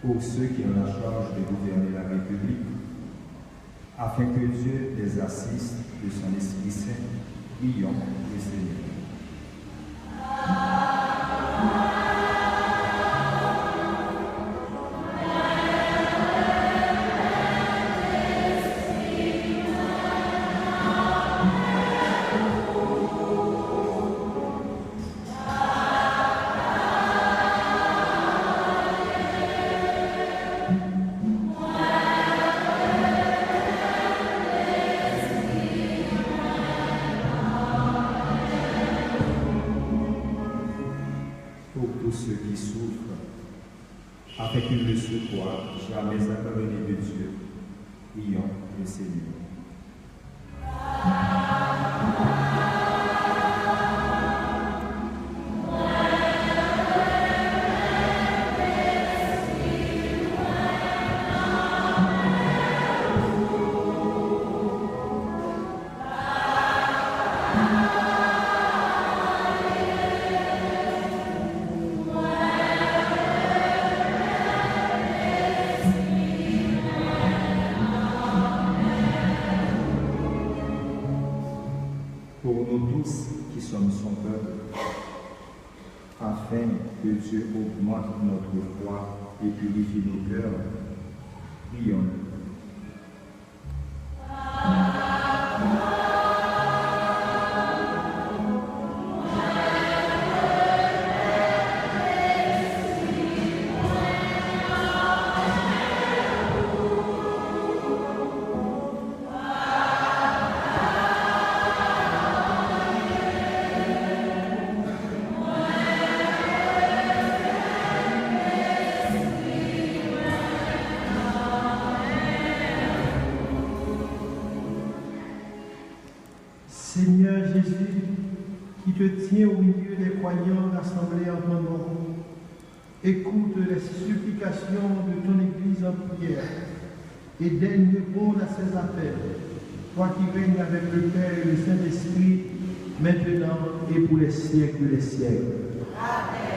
[SPEAKER 6] Pour ceux qui ont la charge de gouverner la République, afin que Dieu les assiste de son Esprit Saint, prions le Seigneur. Pour tous ceux qui souffrent, afin qu'ils ne se croient jamais abandonnés de Dieu, prions le Seigneur. Pour nous tous qui sommes son peuple, afin que Dieu augmente notre foi et purifie nos cœurs, prions.
[SPEAKER 1] Seigneur Jésus, qui te tiens au milieu des croyants rassemblés en ton nom. Écoute les supplications de ton Église en prière et daigne répondre à ses appels, toi qui règnes avec le Père et le Saint-Esprit, maintenant et pour les siècles des siècles. Amen.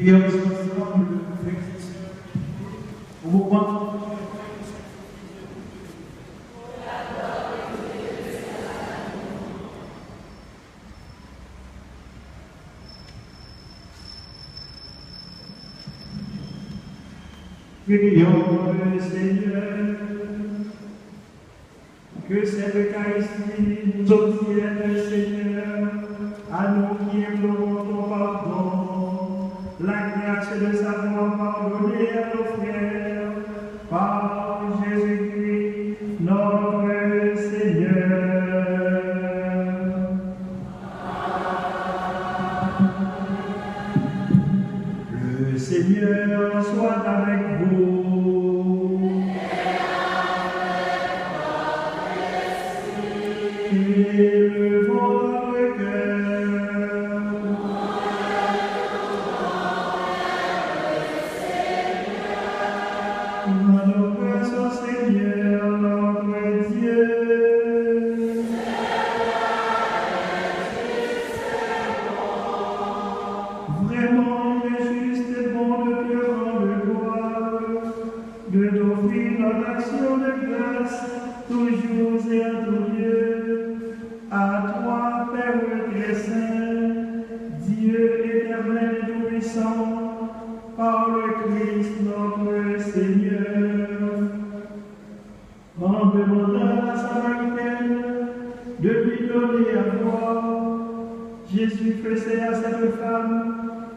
[SPEAKER 1] Et ensemble, frères et sœurs, au moment
[SPEAKER 2] Prions le Seigneur, que cette Eucharistie nous obtienne, Seigneur, à nous qui implorons ton pardon, la grâce de savoir pardonner à nos frères, par Jésus-Christ, notre Seigneur. Le Seigneur soit avec vous. Élevons notre cœur. Nous pressons, Seigneur, notre Dieu. Vraiment, il est juste et bon de te rendre gloire, de t'offrir notre action de grâce, toujours et en tout lieu. À toi, Père très saint, Dieu éternel et tout-puissant, par le Christ notre Seigneur. En demandant à la Samaritaine de lui donner à boire, Jésus faisait à cette femme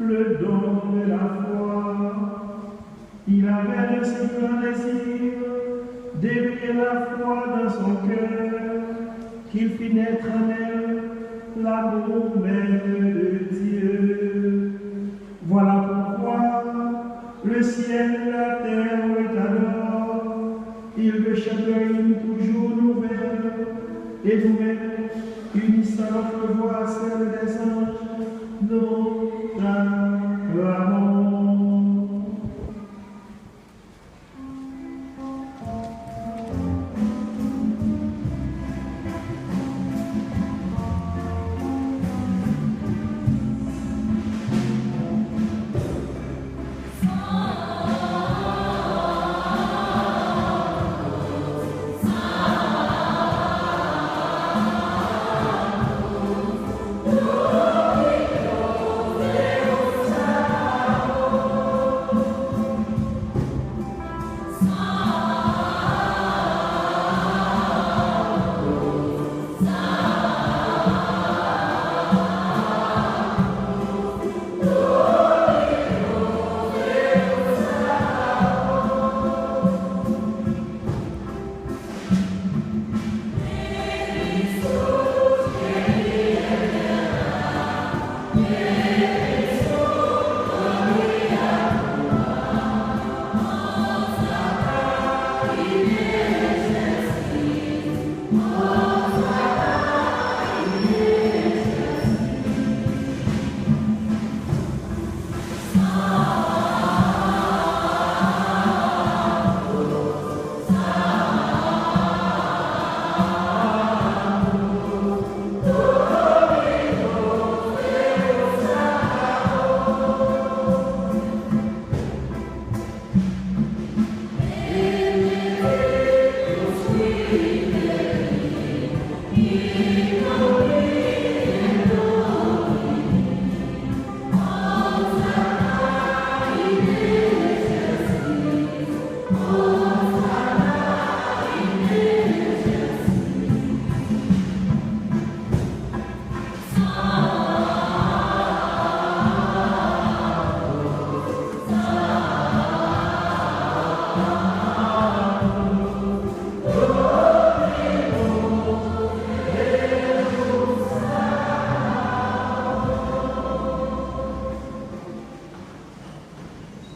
[SPEAKER 2] le don de la foi. Il avait de si grand désir d'éveiller la foi dans son cœur qu'il fit naître en elle l'amour même de Dieu. Voilà pourquoi le ciel et la terre le t'adorent. Il le chantera toujours nouvelle, et nous-mêmes, unissant notre voix à celle des anges, nous t'acclamons.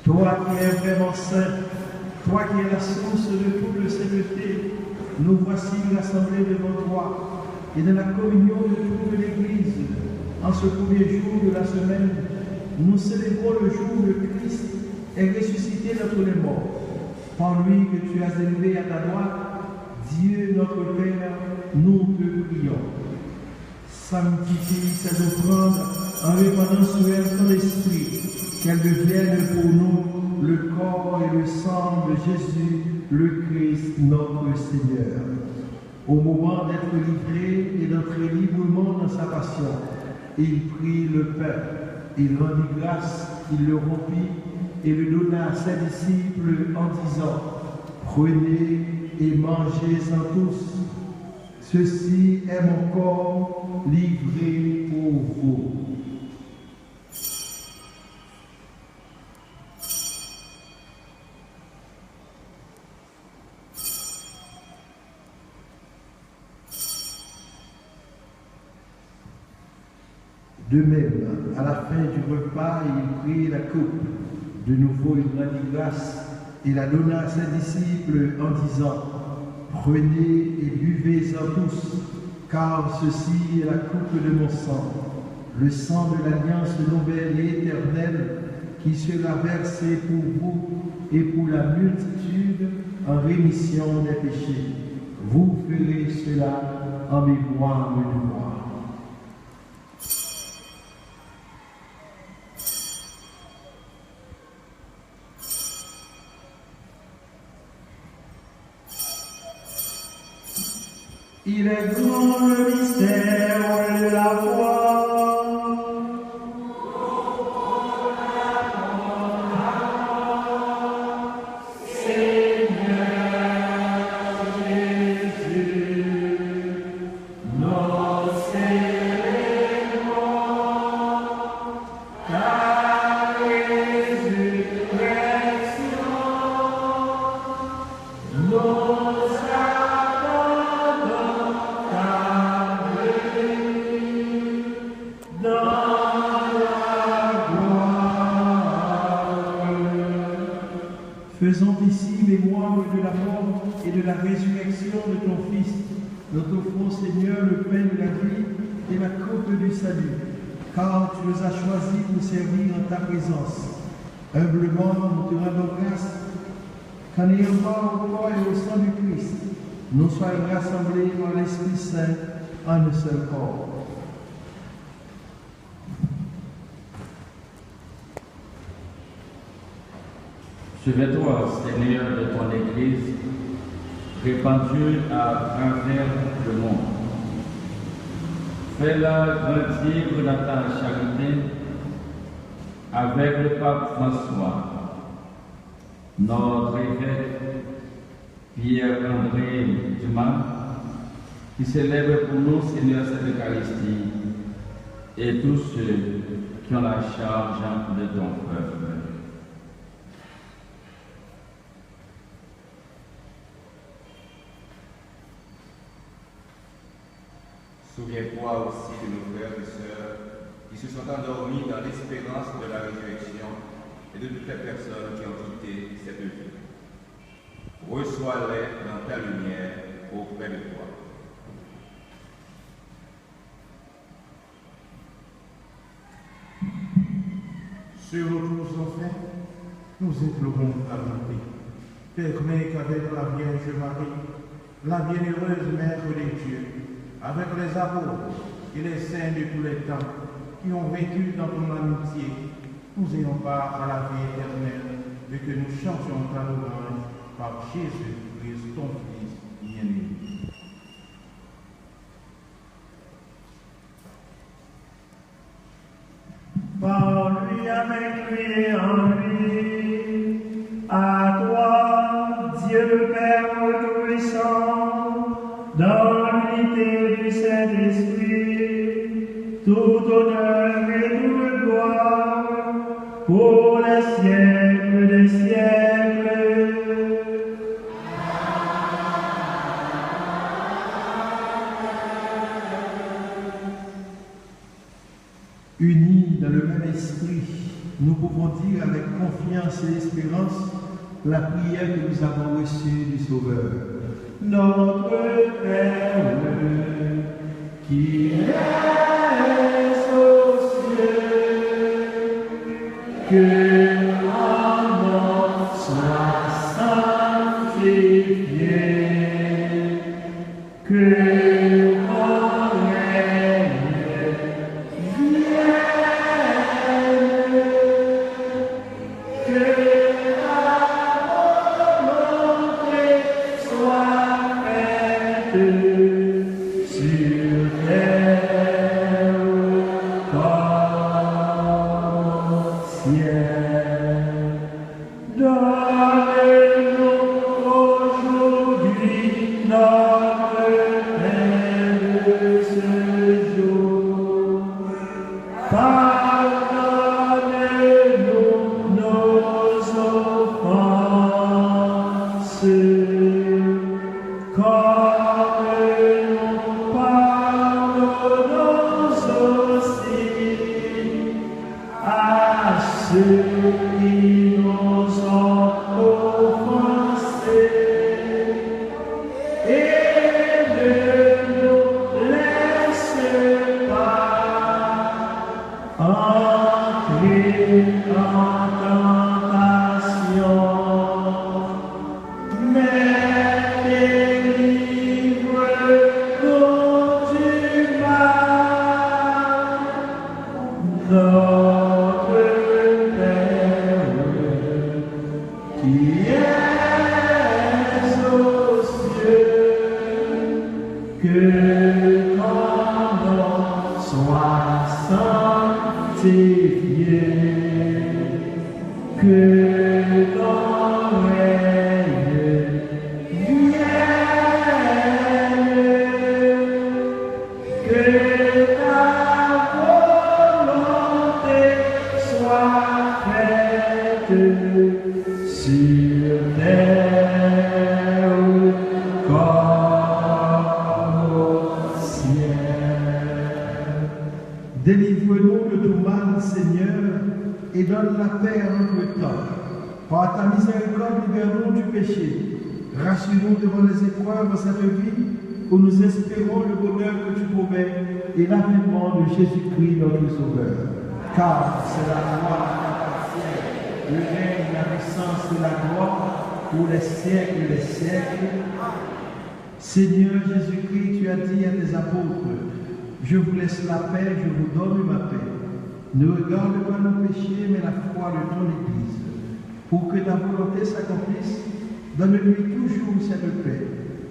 [SPEAKER 2] Toi qui es vraiment saint, toi qui es la source de toute sainteté, nous voici rassemblés devant toi et dans la communion de toute l'Église. En ce premier jour de la semaine, nous célébrons le jour où le Christ est ressuscité d'entre les morts. Par lui que tu as élevé à ta droite, Dieu notre Père, nous te prions. Sanctifie cette offrande en répandant sur elle ton esprit,
[SPEAKER 1] qu'elle devienne pour nous le corps et le sang de Jésus, le Christ, notre Seigneur. Au moment d'être livré et d'entrer librement dans sa passion, il prit le pain, il rendit grâce, il le rompit et le donna à ses disciples en disant, « Prenez et mangez-en tous. Ceci est mon corps livré pour vous. » De même, à la fin du repas, il prit la coupe. De nouveau, il rendit grâce et la donna à ses disciples en disant, « Prenez et buvez-en tous, car ceci est la coupe de mon sang, le sang de l'alliance nouvelle et éternelle qui sera versé pour vous et pour la multitude en rémission des péchés. Vous ferez cela en mémoire de moi. »
[SPEAKER 2] Il est grand le mystère de la foi.
[SPEAKER 1] Faisons ici mémoire de la mort et de la résurrection de ton Fils. Nous t'offrons, Seigneur, le pain de la vie et la coupe du salut, car tu nous as choisis pour servir en ta présence. Humblement, nous te rendons grâce qu'en ayant part au corps et au sang du Christ, nous soyons rassemblés par l'Esprit Saint en un seul corps.
[SPEAKER 7] Souviens-toi, Seigneur, de ton Église, répandue à travers le monde. Fais-la grandir dans ta charité avec le pape François, notre évêque Pierre-André Dumas, qui célèbre pour nous, Seigneur, cette Eucharistie, et tous ceux qui ont la charge de ton peuple.
[SPEAKER 6] Souviens-toi aussi de nos frères et sœurs qui se sont endormis dans l'espérance de la résurrection et de toutes les personnes qui ont quitté cette vie. Reçois-les dans ta lumière auprès de toi.
[SPEAKER 2] Sur tous enfin, nous implorons ta bonté. Permets qu'avec la Vierge Marie, la bienheureuse Mère de Dieu, avec les apôtres et les saints de tous les temps qui ont vécu dans ton amitié, nous ayons part à la vie éternelle et que nous chantions ta louange par Jésus-Christ, ton Fils bien-aimé. Par lui, avec lui et en lui, à toi, Dieu le Père Tout-Puissant, dans l'unité du Saint-Esprit, tout honneur et toute gloire, pour les siècles des siècles.
[SPEAKER 1] Unis dans le même esprit, nous pouvons dire avec confiance et espérance la prière que nous avons reçue du Sauveur. Notre Père, qui es aux cieux, que ton nom soit sanctifié, que ton règne vienne,
[SPEAKER 2] Donnez-nous aujourd'hui notre pain de ce jour. Pardonnez-nous nos offenses, comme nous pardonnons aussi à ceux qui nous ont offensés. Et ne nous laisse pas entrer en tentation, mais délivre-nous du mal. Notre Père, qui es aux cieux, que ton nom soit sanctifié, que ton règne vienne, que ta volonté soit faite sur terre comme au ciel.
[SPEAKER 1] Délivre-nous de tout mal, Seigneur, et donne la paix à notre temps. Par ta miséricorde, libère-nous du péché. Rassure-nous devant les épreuves de cette vie, où nous espérons le bonheur que tu promets et l'avènement de Jésus-Christ, notre Sauveur. Car c'est la gloire qui t'appartient, le règne, la puissance et la gloire pour les siècles et les siècles. Seigneur Jésus-Christ, tu as dit à tes apôtres, je vous laisse la paix, je vous donne ma paix. Ne regarde pas nos péchés, mais la foi de ton Église. Pour que ta volonté s'accomplisse, donne-lui toujours cette paix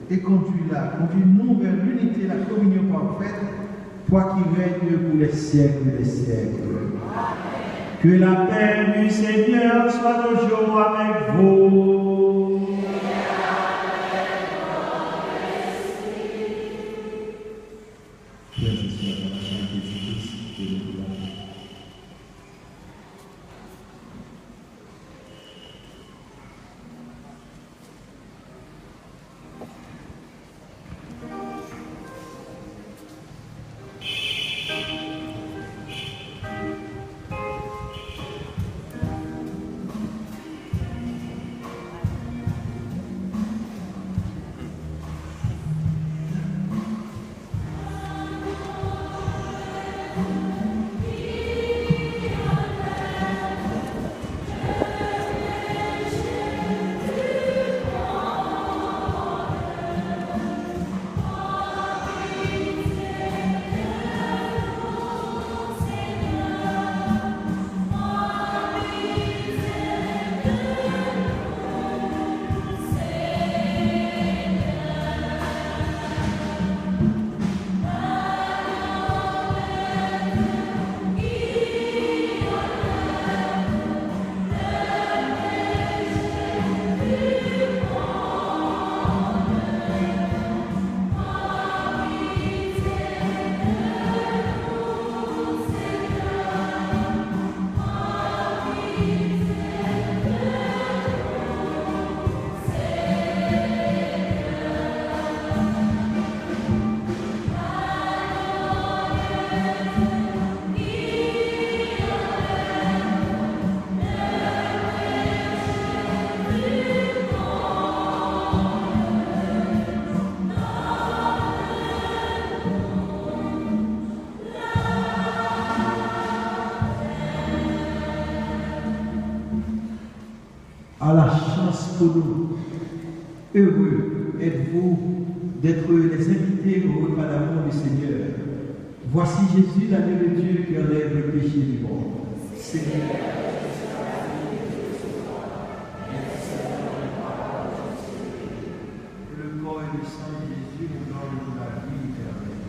[SPEAKER 1] et conduis-la, conduis-nous vers l'unité et la communion parfaite, toi qui règnes pour les siècles et les siècles.
[SPEAKER 2] Que la paix du Seigneur soit toujours avec vous.
[SPEAKER 6] Frères et sœurs, dans la charité du Christ, que nous voulons.
[SPEAKER 1] à la chance pour nous. Heureux êtes-vous d'être les invités au repas d'amour du Seigneur. Voici Jésus, l'agneau de Dieu qui enlève le péché du monde. Seigneur, le corps et le sang de Jésus nous donnent la vie éternelle.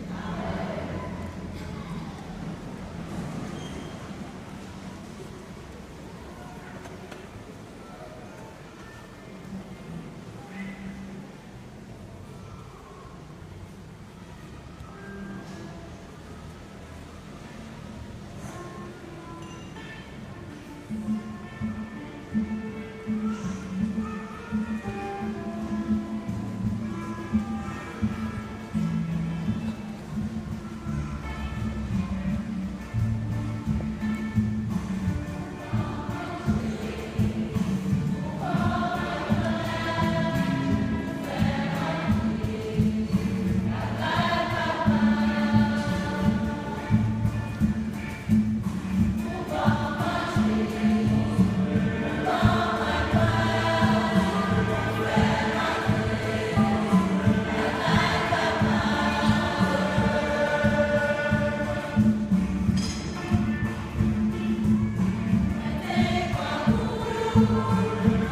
[SPEAKER 4] I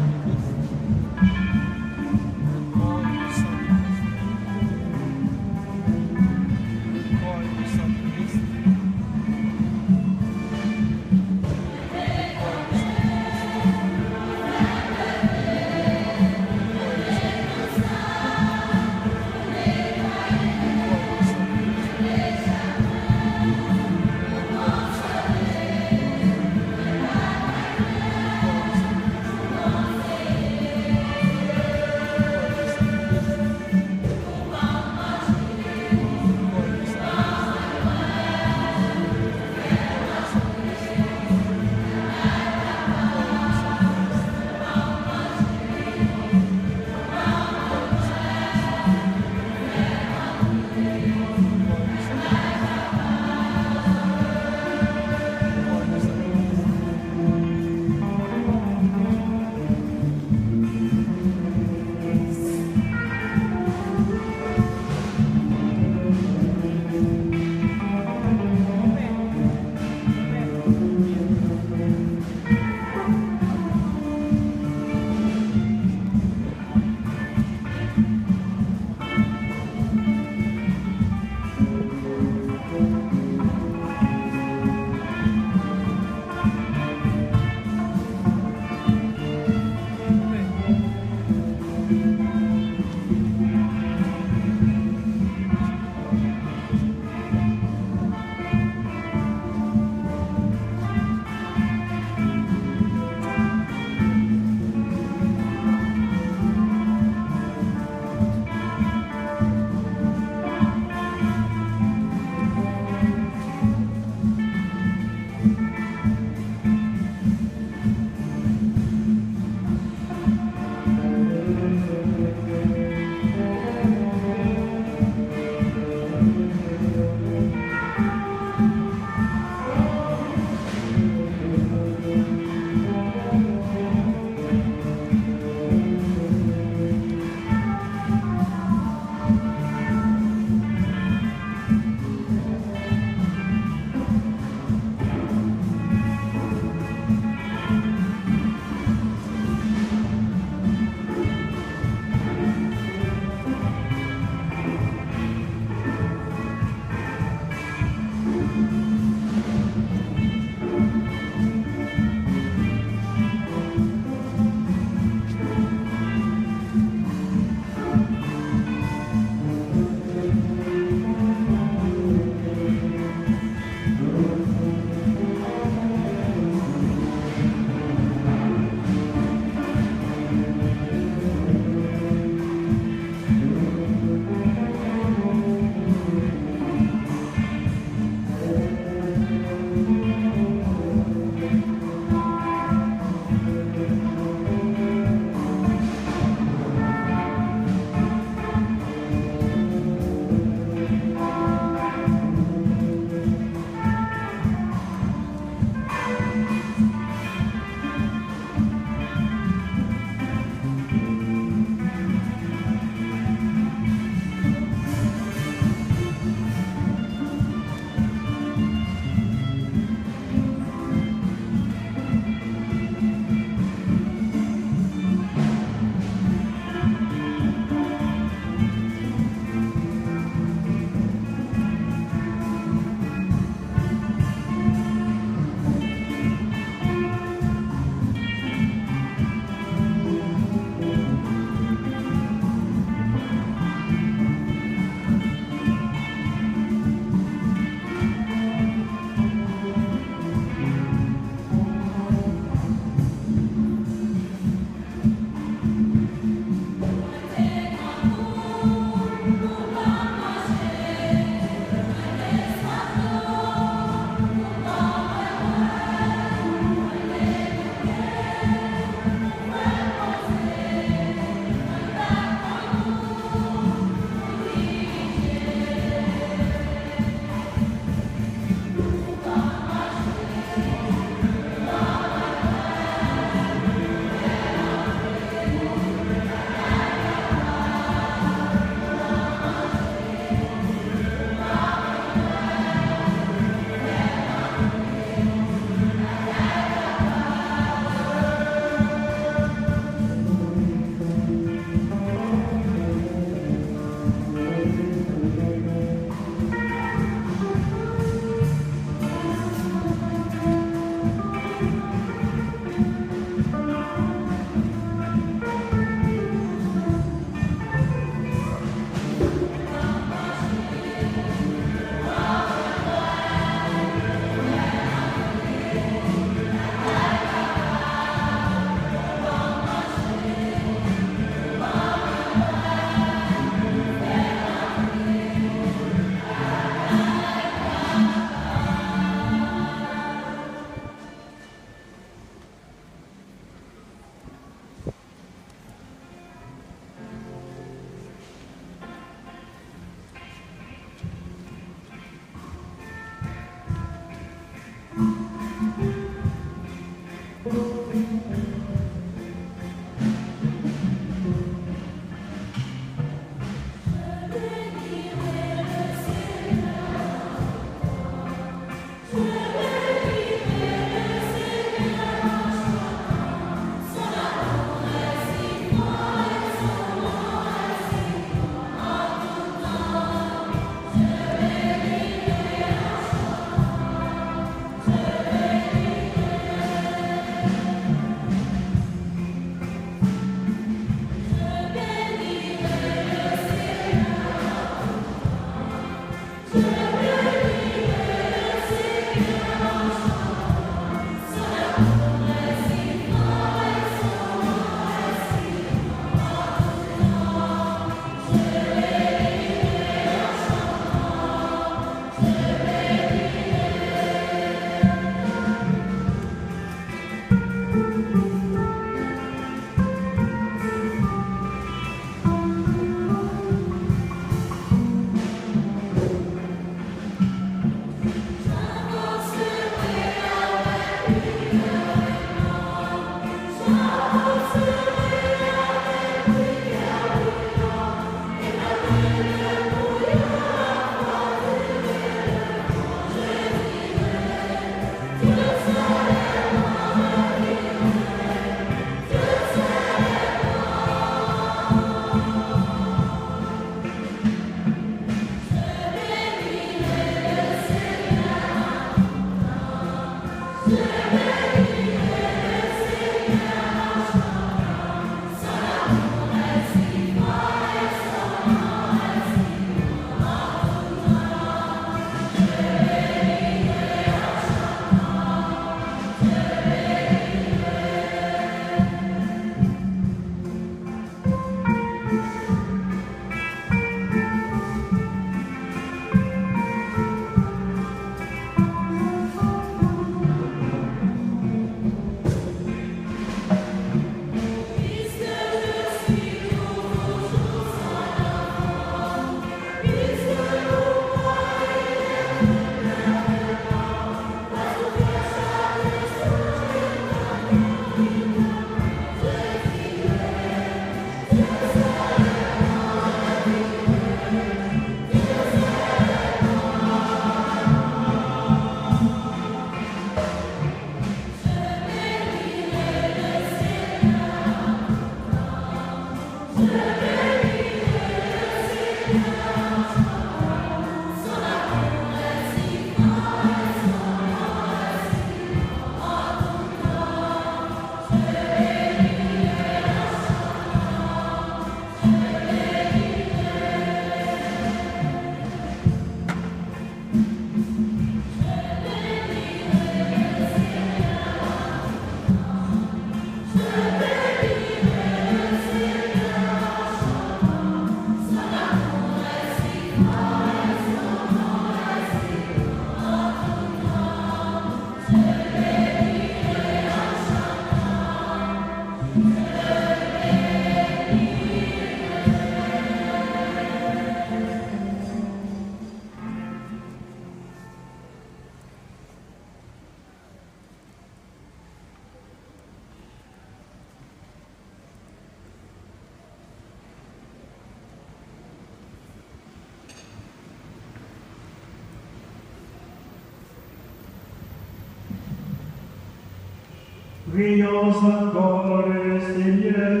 [SPEAKER 2] Prions encore le Seigneur.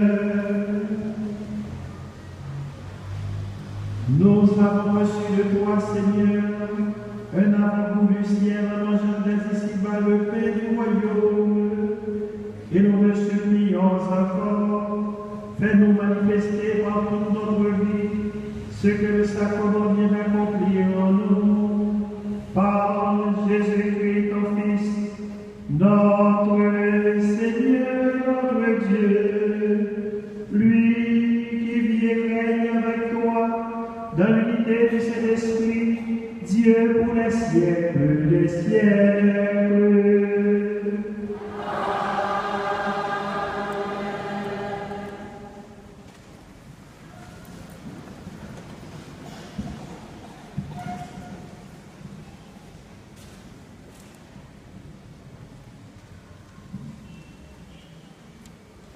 [SPEAKER 2] Nous avons reçu de toi, Seigneur, un avant-goût du ciel en mangeant des ici-bas le pain du royaume. Et nous te supplions encore, fais-nous manifester par toute notre vie ce que le sacrement vient d'accomplir en nous. Par Jésus-Christ, ton Fils, notre Seigneur, notre Dieu, lui qui vit et règne avec toi dans l'unité du Saint-Esprit, Dieu pour les siècles des siècles.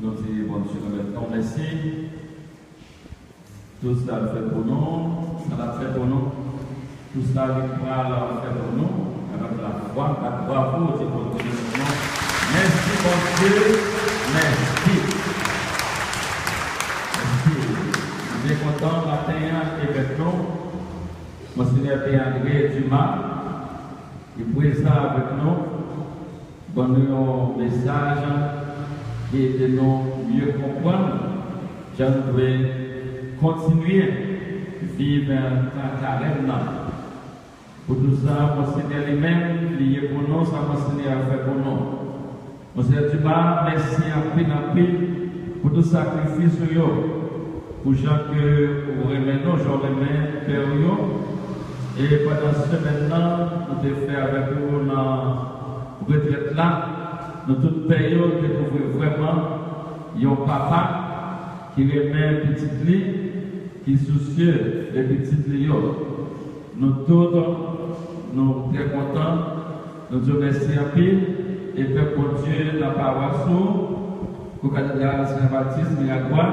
[SPEAKER 7] Nous disons, bon Dieu, maintenant, merci. Tout cela le fait pour nous, ça l'a fait pour nous. Tout cela le fait pour nous, avec la foi, la bravoure, c'est pour nous. Merci, bon Dieu, merci. Merci. Je suis content matin avec nous. Monseigneur Pierre-André Dumas, il est présent avec nous. Donne-nous un message et de nous mieux comprendre. Je dois continuer à vivre un carême. Pour tout ça, Monseigneur lui-même, lié pour nous, ça Monseigneur a fait pour nous. Monseigneur Dumas, merci en pile pour tout sacrifice pour gens que vous remettez, je remets Père. Et pendant ce semaine-là, nous devons faire avec vous dans la retraite là. Nous toutes payons découvrir vraiment un papa qui remet un petit lit, qui est soucieux des petits lits. Nous tous, nous sommes très contents, nous disons merci à pile et Père pour Dieu, la parole pour la cathédrale Saint-Baptiste, Miragois.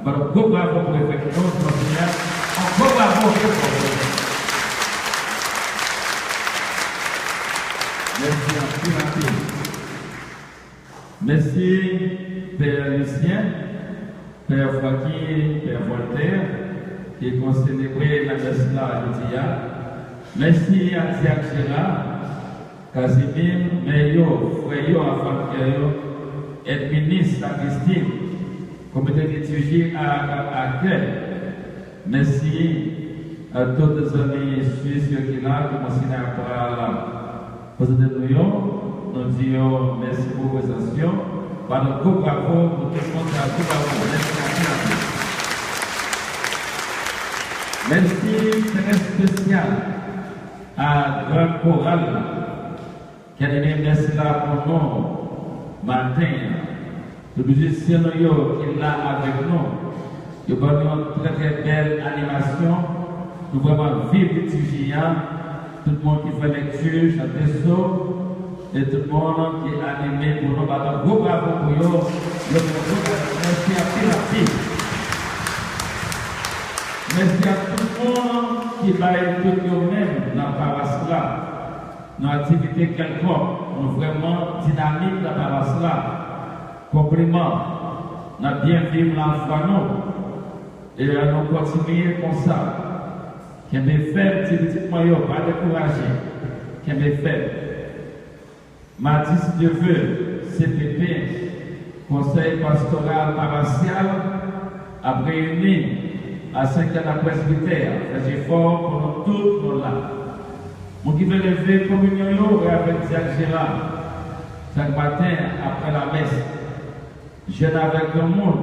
[SPEAKER 7] Beaucoup bravo pour l'effectivement, encore bravo pour vous. Merci à pile. Merci Père Lucien, Père Joaquin, Père Voltaire, qui ont célébré la messe là aujourd'hui. Merci à Tiac Gérard, Casimir, Meyo, Freyo, Afan et ministre à Christine, comité d'étudier à cœur. Merci à tous les amis suisses qui sont là, qui ont signé à poser de nous. Nous disons merci pour vos actions. Par le coup, bravo pour tout le monde. Merci très spécial à Grand Choral qui a donné merci là pour nous matin. Le musicien qui est là avec nous. Il va nous une très belle animation. Nous vraiment vivre l'étudiant. Tout le monde qui fait lecture, chanter saut. Et tout le monde qui est animé pour nous. Bravo pour eux. Merci à Pile. Merci à tout le monde qui va être tout eux-mêmes dans la paroisse là. Dans l'activité quelconque, nous vraiment dynamique dans la paroisse là. Compliment. Nous avons bien vivre la foi nous. Et nous continuer comme ça. Qui est fait, petit moyen, pas décourager. Qui est fait. Mardi, si Dieu veut, CPP, Conseil pastoral paroissial, a réuni à 5 ans à presbytère. J'ai fort pour nous tous nous là. Mon qui veut lever communion avec Jacques Gérard, chaque matin après la messe. Jeune avec le monde,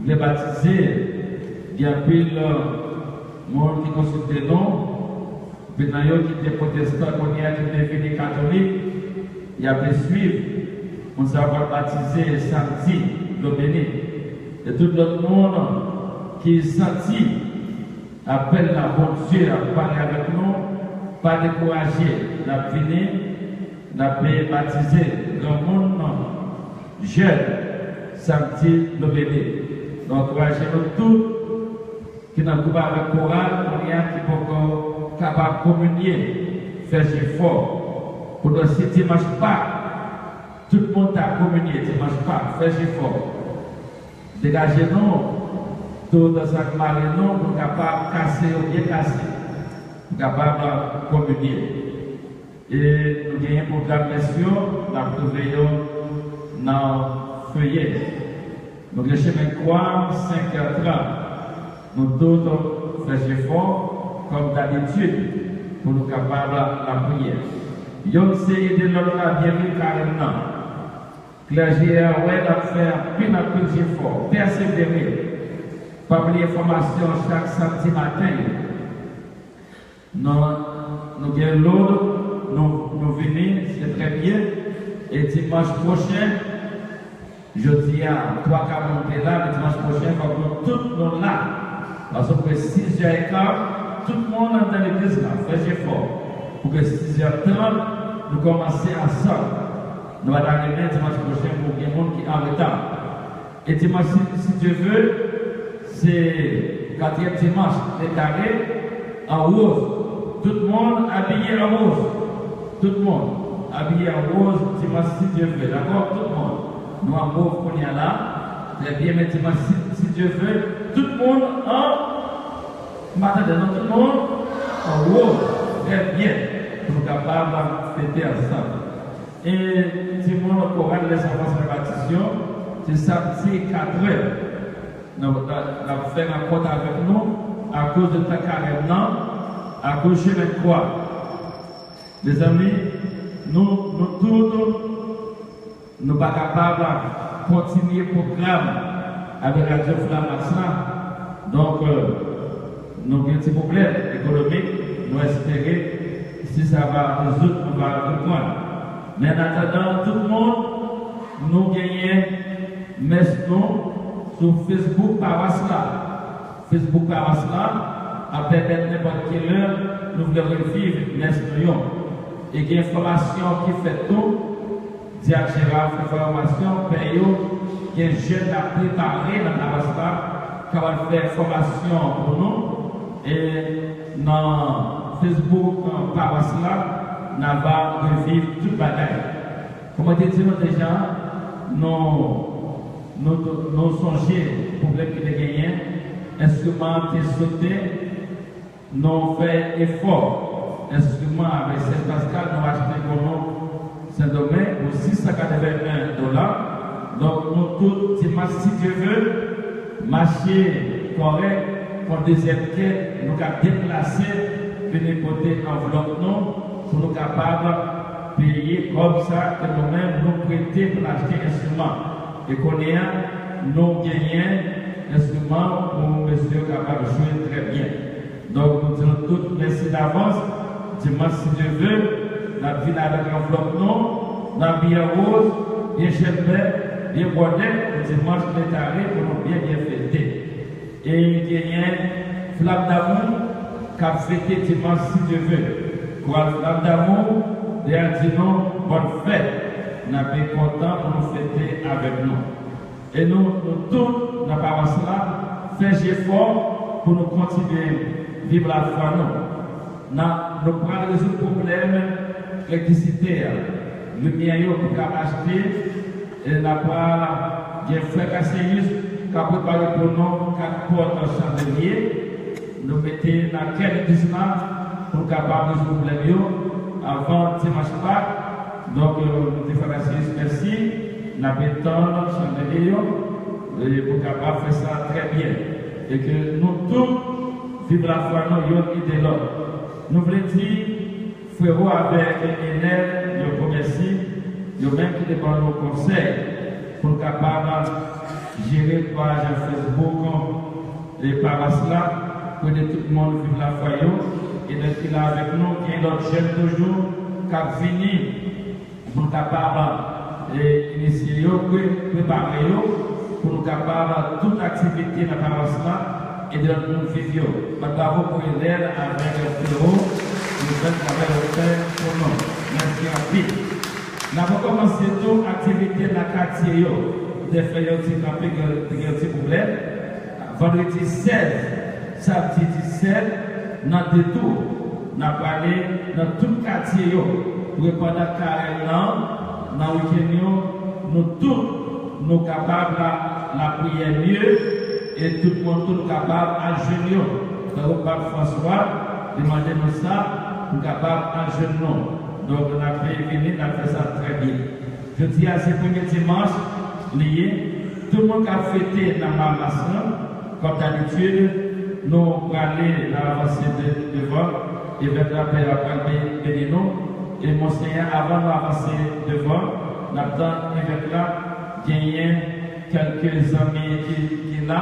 [SPEAKER 7] il est baptisé, il y a pile monde qui consulte non, puis dans qui était protestant, qui était devenu catholique. Il a pu suivre, on s'est baptisé samedi, le béni. Et tout le monde qui est senti appelle la bonne Dieu à parler avec nous, pas décourager, n'a fini, n'a pu baptiser le monde jeune, samedi, le béni. Donc, encouragez-nous tous qui n'ont pas avec le Coran, qui sont capables de communier, faire effort. Pour le dimanche pas, Tout le monde a communié dimanche pas, faites effort. Dégagez-nous, tout dans sa marée, nous, pour capable casser ou bien casser, pour capable communier. Et nous avons un programme, messieurs, nous avons trouvé dans le feuillet. Nous avons chemin croix, 5h30. Nous tous faisons effort, comme d'habitude, pour nous capables la prière. Nous essayons de l'autre bien vivre carrément. Clergé, ouais, nous faire plus d'efforts, persévérer. Pas oublier formation chaque samedi matin. Nous avons l'autre, nous venons, c'est très bien. Et dimanche prochain, je dis à 3 cas monter là, mais dimanche prochain, il faut que tout le monde là. Parce que 6h15, tout le monde dans l'église là, fait effort. Pour que 6h30, nous commencions ensemble. Nous allons arriver dimanche prochain pour qu'il y ait des gens qui sont en retard. Et dimanche, si Dieu veut, c'est 4e dimanche déclaré en rose. Tout le monde habillé en rose. Tout le monde habillé en rose dimanche si Dieu veut. D'accord? Tout le monde. Nous en mauve qu'on y a là. Très bien, mais dimanche si Dieu veut. Tout le monde en. Maintenant, tout le monde en rose. Très bien. Pour capable de fêter ensemble. Et si mon choral les enfants de répartition, c'est samedi 4h. Nous allons faire un compte avec nous à cause de ta carême, à cause de la croix. Les amis, nous tous, nous ne sommes pas capables de continuer le programme avec Radio Flamme. Donc, nous avons un petit problème économique, nous espérons, si ça va résoudre, on va reprendre. Mais en attendant, tout le monde, nous gagnons, mais nous, sur Facebook par cela. Facebook par cela, après n'importe quelle heure, nous voulons revivre l'esprit. Et il y a une formation qui fait tout, Diac Gérard fait formation, Payo, il y a un jeune à préparer dans la cela, qui va faire formation pour nous. Et dans Facebook par cela, nous allons revivre toute la bataille. Comme on dit déjà, nous songer pour problème que nous gagnons, instrument qui sauté, nous faisons effort. Instrument avec Saint-Pascal, nous achetons pour nous Saint-Domingue pour $681. Donc, nous tous, dimanche, si Dieu veut, marcher correct pour deuxième quête, nous avons déplacé, venir côté enveloppe pour nous capables de payer comme ça que nous-mêmes nous prêter pour acheter instrument. Et qu'on ait nous gagnons instrument pour monsieur capable de jouer très bien. Donc nous disons tous merci d'avance. Dimanche si Dieu veut, nous venons avec enveloppe nous, nous bien rose, bien chèvre, bien bordet, dimanche déclaré pour nous bien fêter. Et gagnons flamme d'amour qui a fêté dimanche si Dieu veut. Pour la flamme d'amour, d'ailleurs, disons, bonne fête. Nous sommes contents pour nous fêter avec nous. Et nous tous, dans la paroisse là, faisons effort pour nous continuer à vivre la foi. Nous prenons résoudre le problème d'électricité. Lumière pour acheter, et nous avons des frères Cassius qui ont préparé pour nous 4 portes en chandelier. Nous mettons dans quel établissement pour capable de résoudre le problème avant dimanche Pâques. Donc, nous défendons merci. Nous avons chandelier pour capable faire ça très bien. Et que nous tous vivons la foi nous et de l'autre. Nous voulons dire, frérot avec Enel, nous remercie, nous même qui dépendent nos conseils pour capable gérer la page Facebook et par cela, pour que tout le monde vive la foi. Et d'être là avec nous, qui est notre jeune toujours, qui a fini pour capable d'initier, préparer, pour nous capable toute activité dans la paroisse là et de notre vivre. Bravo pour l'aide avec le bureau, nous allons travailler au fait pour nous. Merci à vous. Nous avons commencé toute activité dans le quartier, de faire un petit problème. Vendredi 16, samedi 17, dans le détour, nous avons parlé dans tout le quartier pour répondre à carrément. dans le week-end, nous tous, nous capables la prière mieux et tout le monde tout capable à genoux. Quand le pape François demandez nous ça, nous capable à genoux. Donc on a fait venir, on a fait ça très bien. Je dis à ce premier dimanche, lié, tout le monde a fêté dans ma maison, comme d'habitude, nous allons aller dans l'avancée devant, et avec la paix après bénir et mon Seigneur, avant d'avancer devant, nous avons avec là, gagné quelques amis qui là,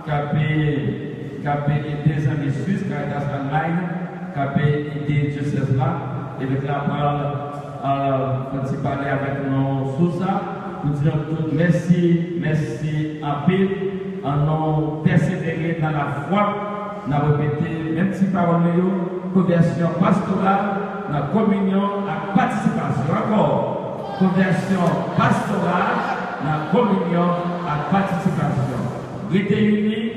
[SPEAKER 7] qui ont aidé des amis suisses, Caritas Allemagne, qui ont aidé diocèse là, et avec la parole, quand il parlait avec nous sur ça, nous disons tout merci en pile, en nous persévérer dans la foi, nous avons répété, même si parole conversion pastorale, la communion à participation. Encore, conversion pastorale, la communion à participation. Restez unis,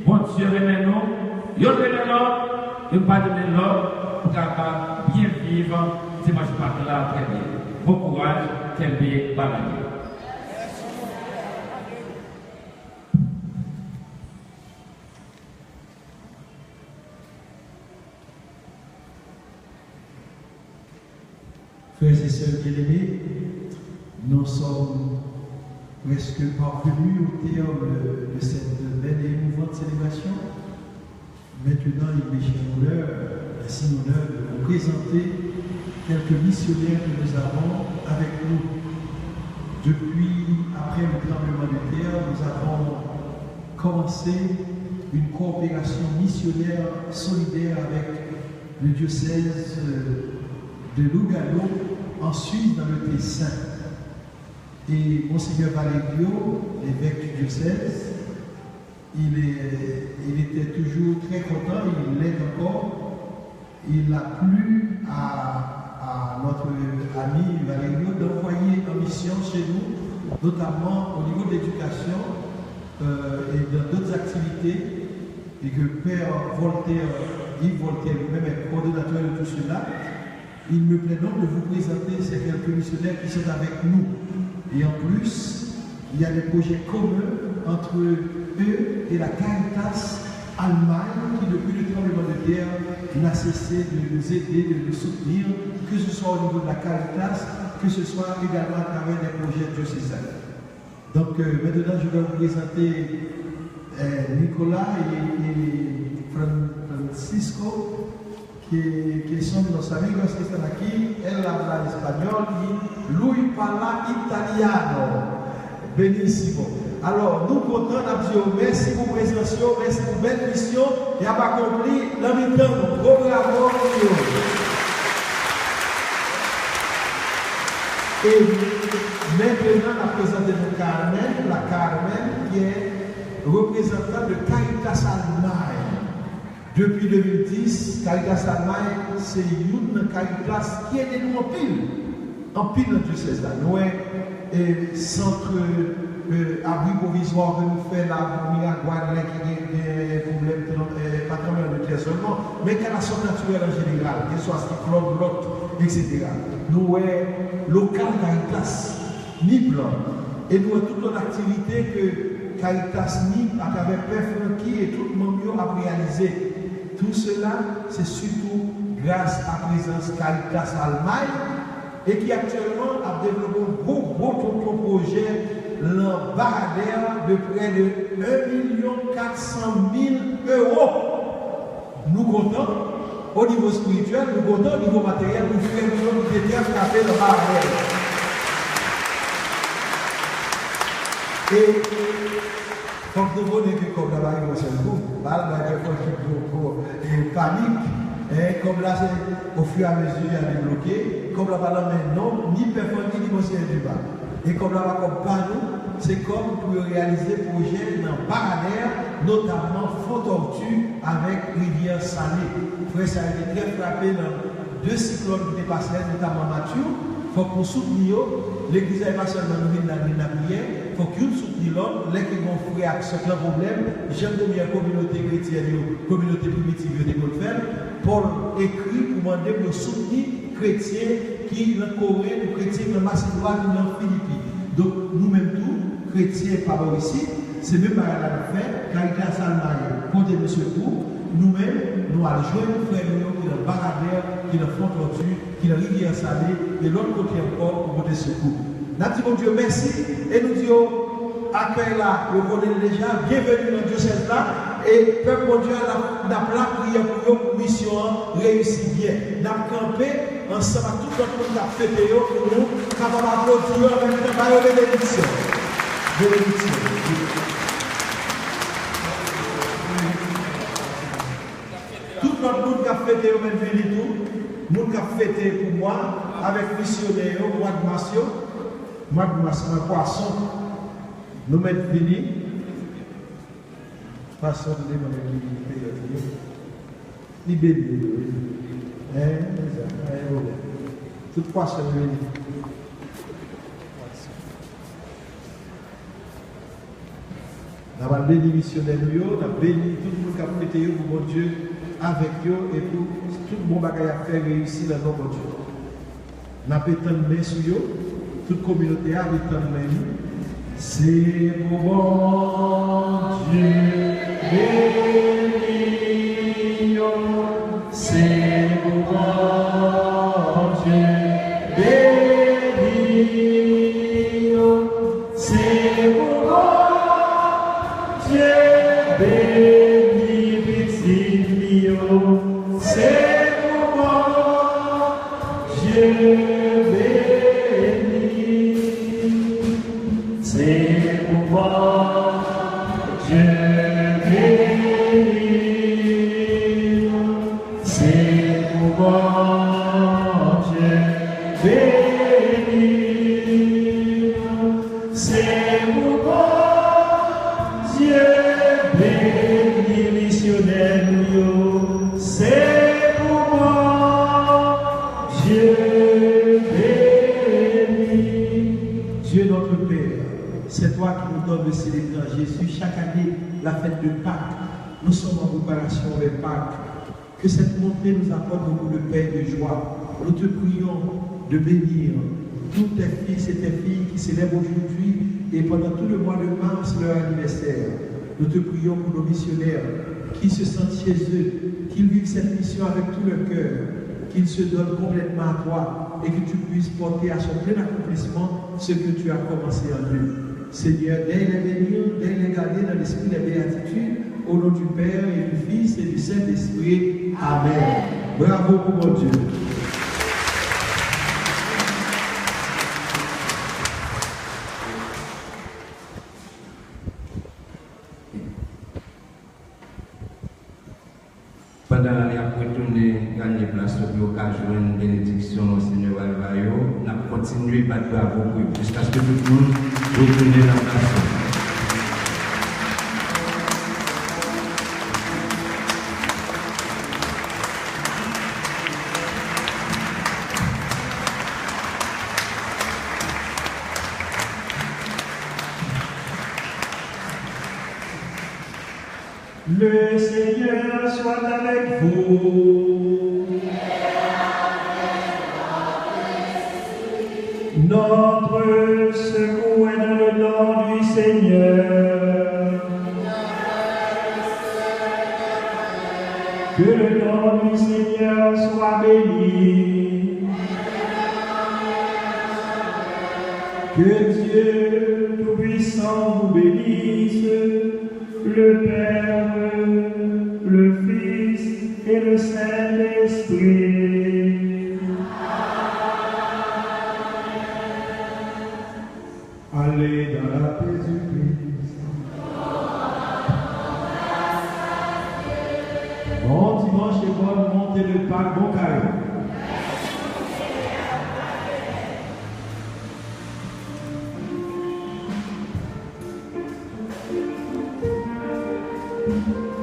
[SPEAKER 7] bon Dieu remet nous, yo remet nous, pas donner l'ordre pour capable bien vivre dimanche matin là très bien. Bon courage, quel bien balayer.
[SPEAKER 1] Frères et sœurs bien-aimés, nous sommes presque parvenus au terme de cette belle et émouvante célébration. Maintenant, il m'est cher honneur, ainsi l'honneur de vous présenter quelques missionnaires que nous avons avec nous. Depuis, après le tremblement de terre, nous avons commencé une coopération missionnaire solidaire avec le diocèse de Lugano, en Suisse, dans le Tessin. Et Monseigneur Valerio, l'évêque du diocèse, il était toujours très content, il l'est encore. Il a plu à notre ami Valerio d'envoyer en mission chez nous, notamment au niveau de l'éducation et dans d'autres activités, et que Père Voltaire, Yves Voltaire lui-même est coordonnateur de tout cela. Il me plaît donc de vous présenter ces quelques missionnaires qui sont avec nous. Et en plus, il y a des projets communs entre eux et la Caritas Allemagne qui, depuis le tremblement de terre, n'a cessé de nous aider, de nous soutenir, que ce soit au niveau de la Caritas, que ce soit également à travers des projets diocésains. Donc maintenant, je vais vous présenter Nicolas et Francisco, que son los amigos que están aquí, él habla español y Luis parla italiano. Benissimo. Alors, nous comptons à Dieu, merci pour votre présence, merci pour belle mission, et à pas compris, dans le temps, programme. Et maintenant, la présente de Carmen, la Carmen qui est représentante de Caritas Allemagne. Depuis 2010, Caritas Allemagne, c'est une Caritas qui est nous en pile dans le diocèse. Nous avons un centre abri provisoire que nous faisons là, pour Miragouane, qui a des problèmes, pas trop de terre seulement, mais catastrophe naturelle en général, que ce soit cyclone, l'autre, etc. Nous avons local Caritas, NIP, et nous avons toute notre activité que Caritas NIP, à travers Père Francky et tout le monde a réalisé. Tout cela, c'est surtout grâce à la présence Caritas Allemagne et qui actuellement a développé un gros projet, l'embarcadère de près de 1 400 000 €. Nous comptons, au niveau spirituel, nous comptons au niveau matériel, nous faisons des terres frappées dans l'embarcadère. Et comme nous voulons que comme là-bas, il y a un seul coup, panique, et comme là, au fur et à mesure, il y a débloqué, comme là-bas, non, ni personne, ni conseiller du bas. Et comme là-bas, comme panneau, c'est comme pour réaliser des projets dans Paradère, notamment Font-Tortue avec Rivière Salée. Frère, ça a été très frappé dans 2 cyclones qui étaient passés, notamment Mathieu. Il faut qu'on soutenir l'église n'est pas seulement dans la prière, il faut qu'on soutenir l'autre, les qui vont faire ce problème. J'aime bien la communauté chrétienne, la communauté primitive de Paul écrit pour demander pour soutenir chrétiens qui sont en Corée, les chrétiens qui sont en Macédoine, qui sont en Philippines. Donc nous-mêmes tous, chrétiens par ici, c'est même à la fait, Caritas Almaïe, côté de secours, nous-mêmes, nous allons jouer nos frères qui sont dans Baradère, qui sont dans Font-Tortue, qui sont dans Rivière Salée, et l'autre côté encore pour côté secours. Nous disons Dieu merci et nous disons accueil là, vous connaissez déjà, bienvenue dans Dieu là. Et peuple mon Dieu, n'a pas prié pour que la mission réussisse bien. Nous avons campé ensemble à tout le monde qui a fait pour nous, capable d'applaudir avec la bénédiction. Bénédiction. Tout le monde qui a fêté au même tout, le monde qui a fêté pour moi, avec missionnaire, mois de mars, un poisson, nous mettons fini. Façon de les bébés. Tout poisson venu. Nous avons béni missionnaire, nous avons béni tout le monde qui a prêté pour mon Dieu avec eux et pour tout le bon bagage à faire réussir dans notre Dieu. Nous avons tant de mains sur eux, toute communauté a tant de mains. C'est pour mon Dieu. Béni, c'est pour mon Dieu, béni, c'est pour mon Dieu, béni, petit c'est pour mon Dieu, béni, c'est pour mon Dieu. C'est toi qui nous donnes de célébrer Jésus chaque année la fête de Pâques. Nous sommes en préparation avec Pâques. Que cette montée nous apporte beaucoup de paix et de joie. Nous te prions de bénir tous tes fils et tes filles qui célèbrent aujourd'hui et pendant tout le mois de mars leur anniversaire. Nous te prions pour nos missionnaires qui se sentent chez eux, qu'ils vivent cette mission avec tout leur cœur, qu'ils se donnent complètement à toi et que tu puisses porter à son plein accomplissement ce que tu as commencé en eux. Seigneur, dès les bénir, dès les garder dans l'esprit des béatitudes, au nom du Père et du Fils et du Saint-Esprit. Amen. Bravo pour mon Dieu.
[SPEAKER 8] Pendant l'année après tourner, gagner place pour l'occasion une bénédiction au Seigneur Alvayo, nous avons continué par bravo jusqu'à ce que tout le monde retourne dans la place.
[SPEAKER 2] Le Seigneur soit avec vous. Notre secours est dans le nom du Seigneur. Que le nom du Seigneur soit béni. Que Dieu Tout-Puissant vous bénisse, le Père, le Fils et le Saint-Esprit.
[SPEAKER 1] Allez dans la paix du Christ. Bon dimanche et bonne montée de Pâques, bon carré.
[SPEAKER 4] Thank you.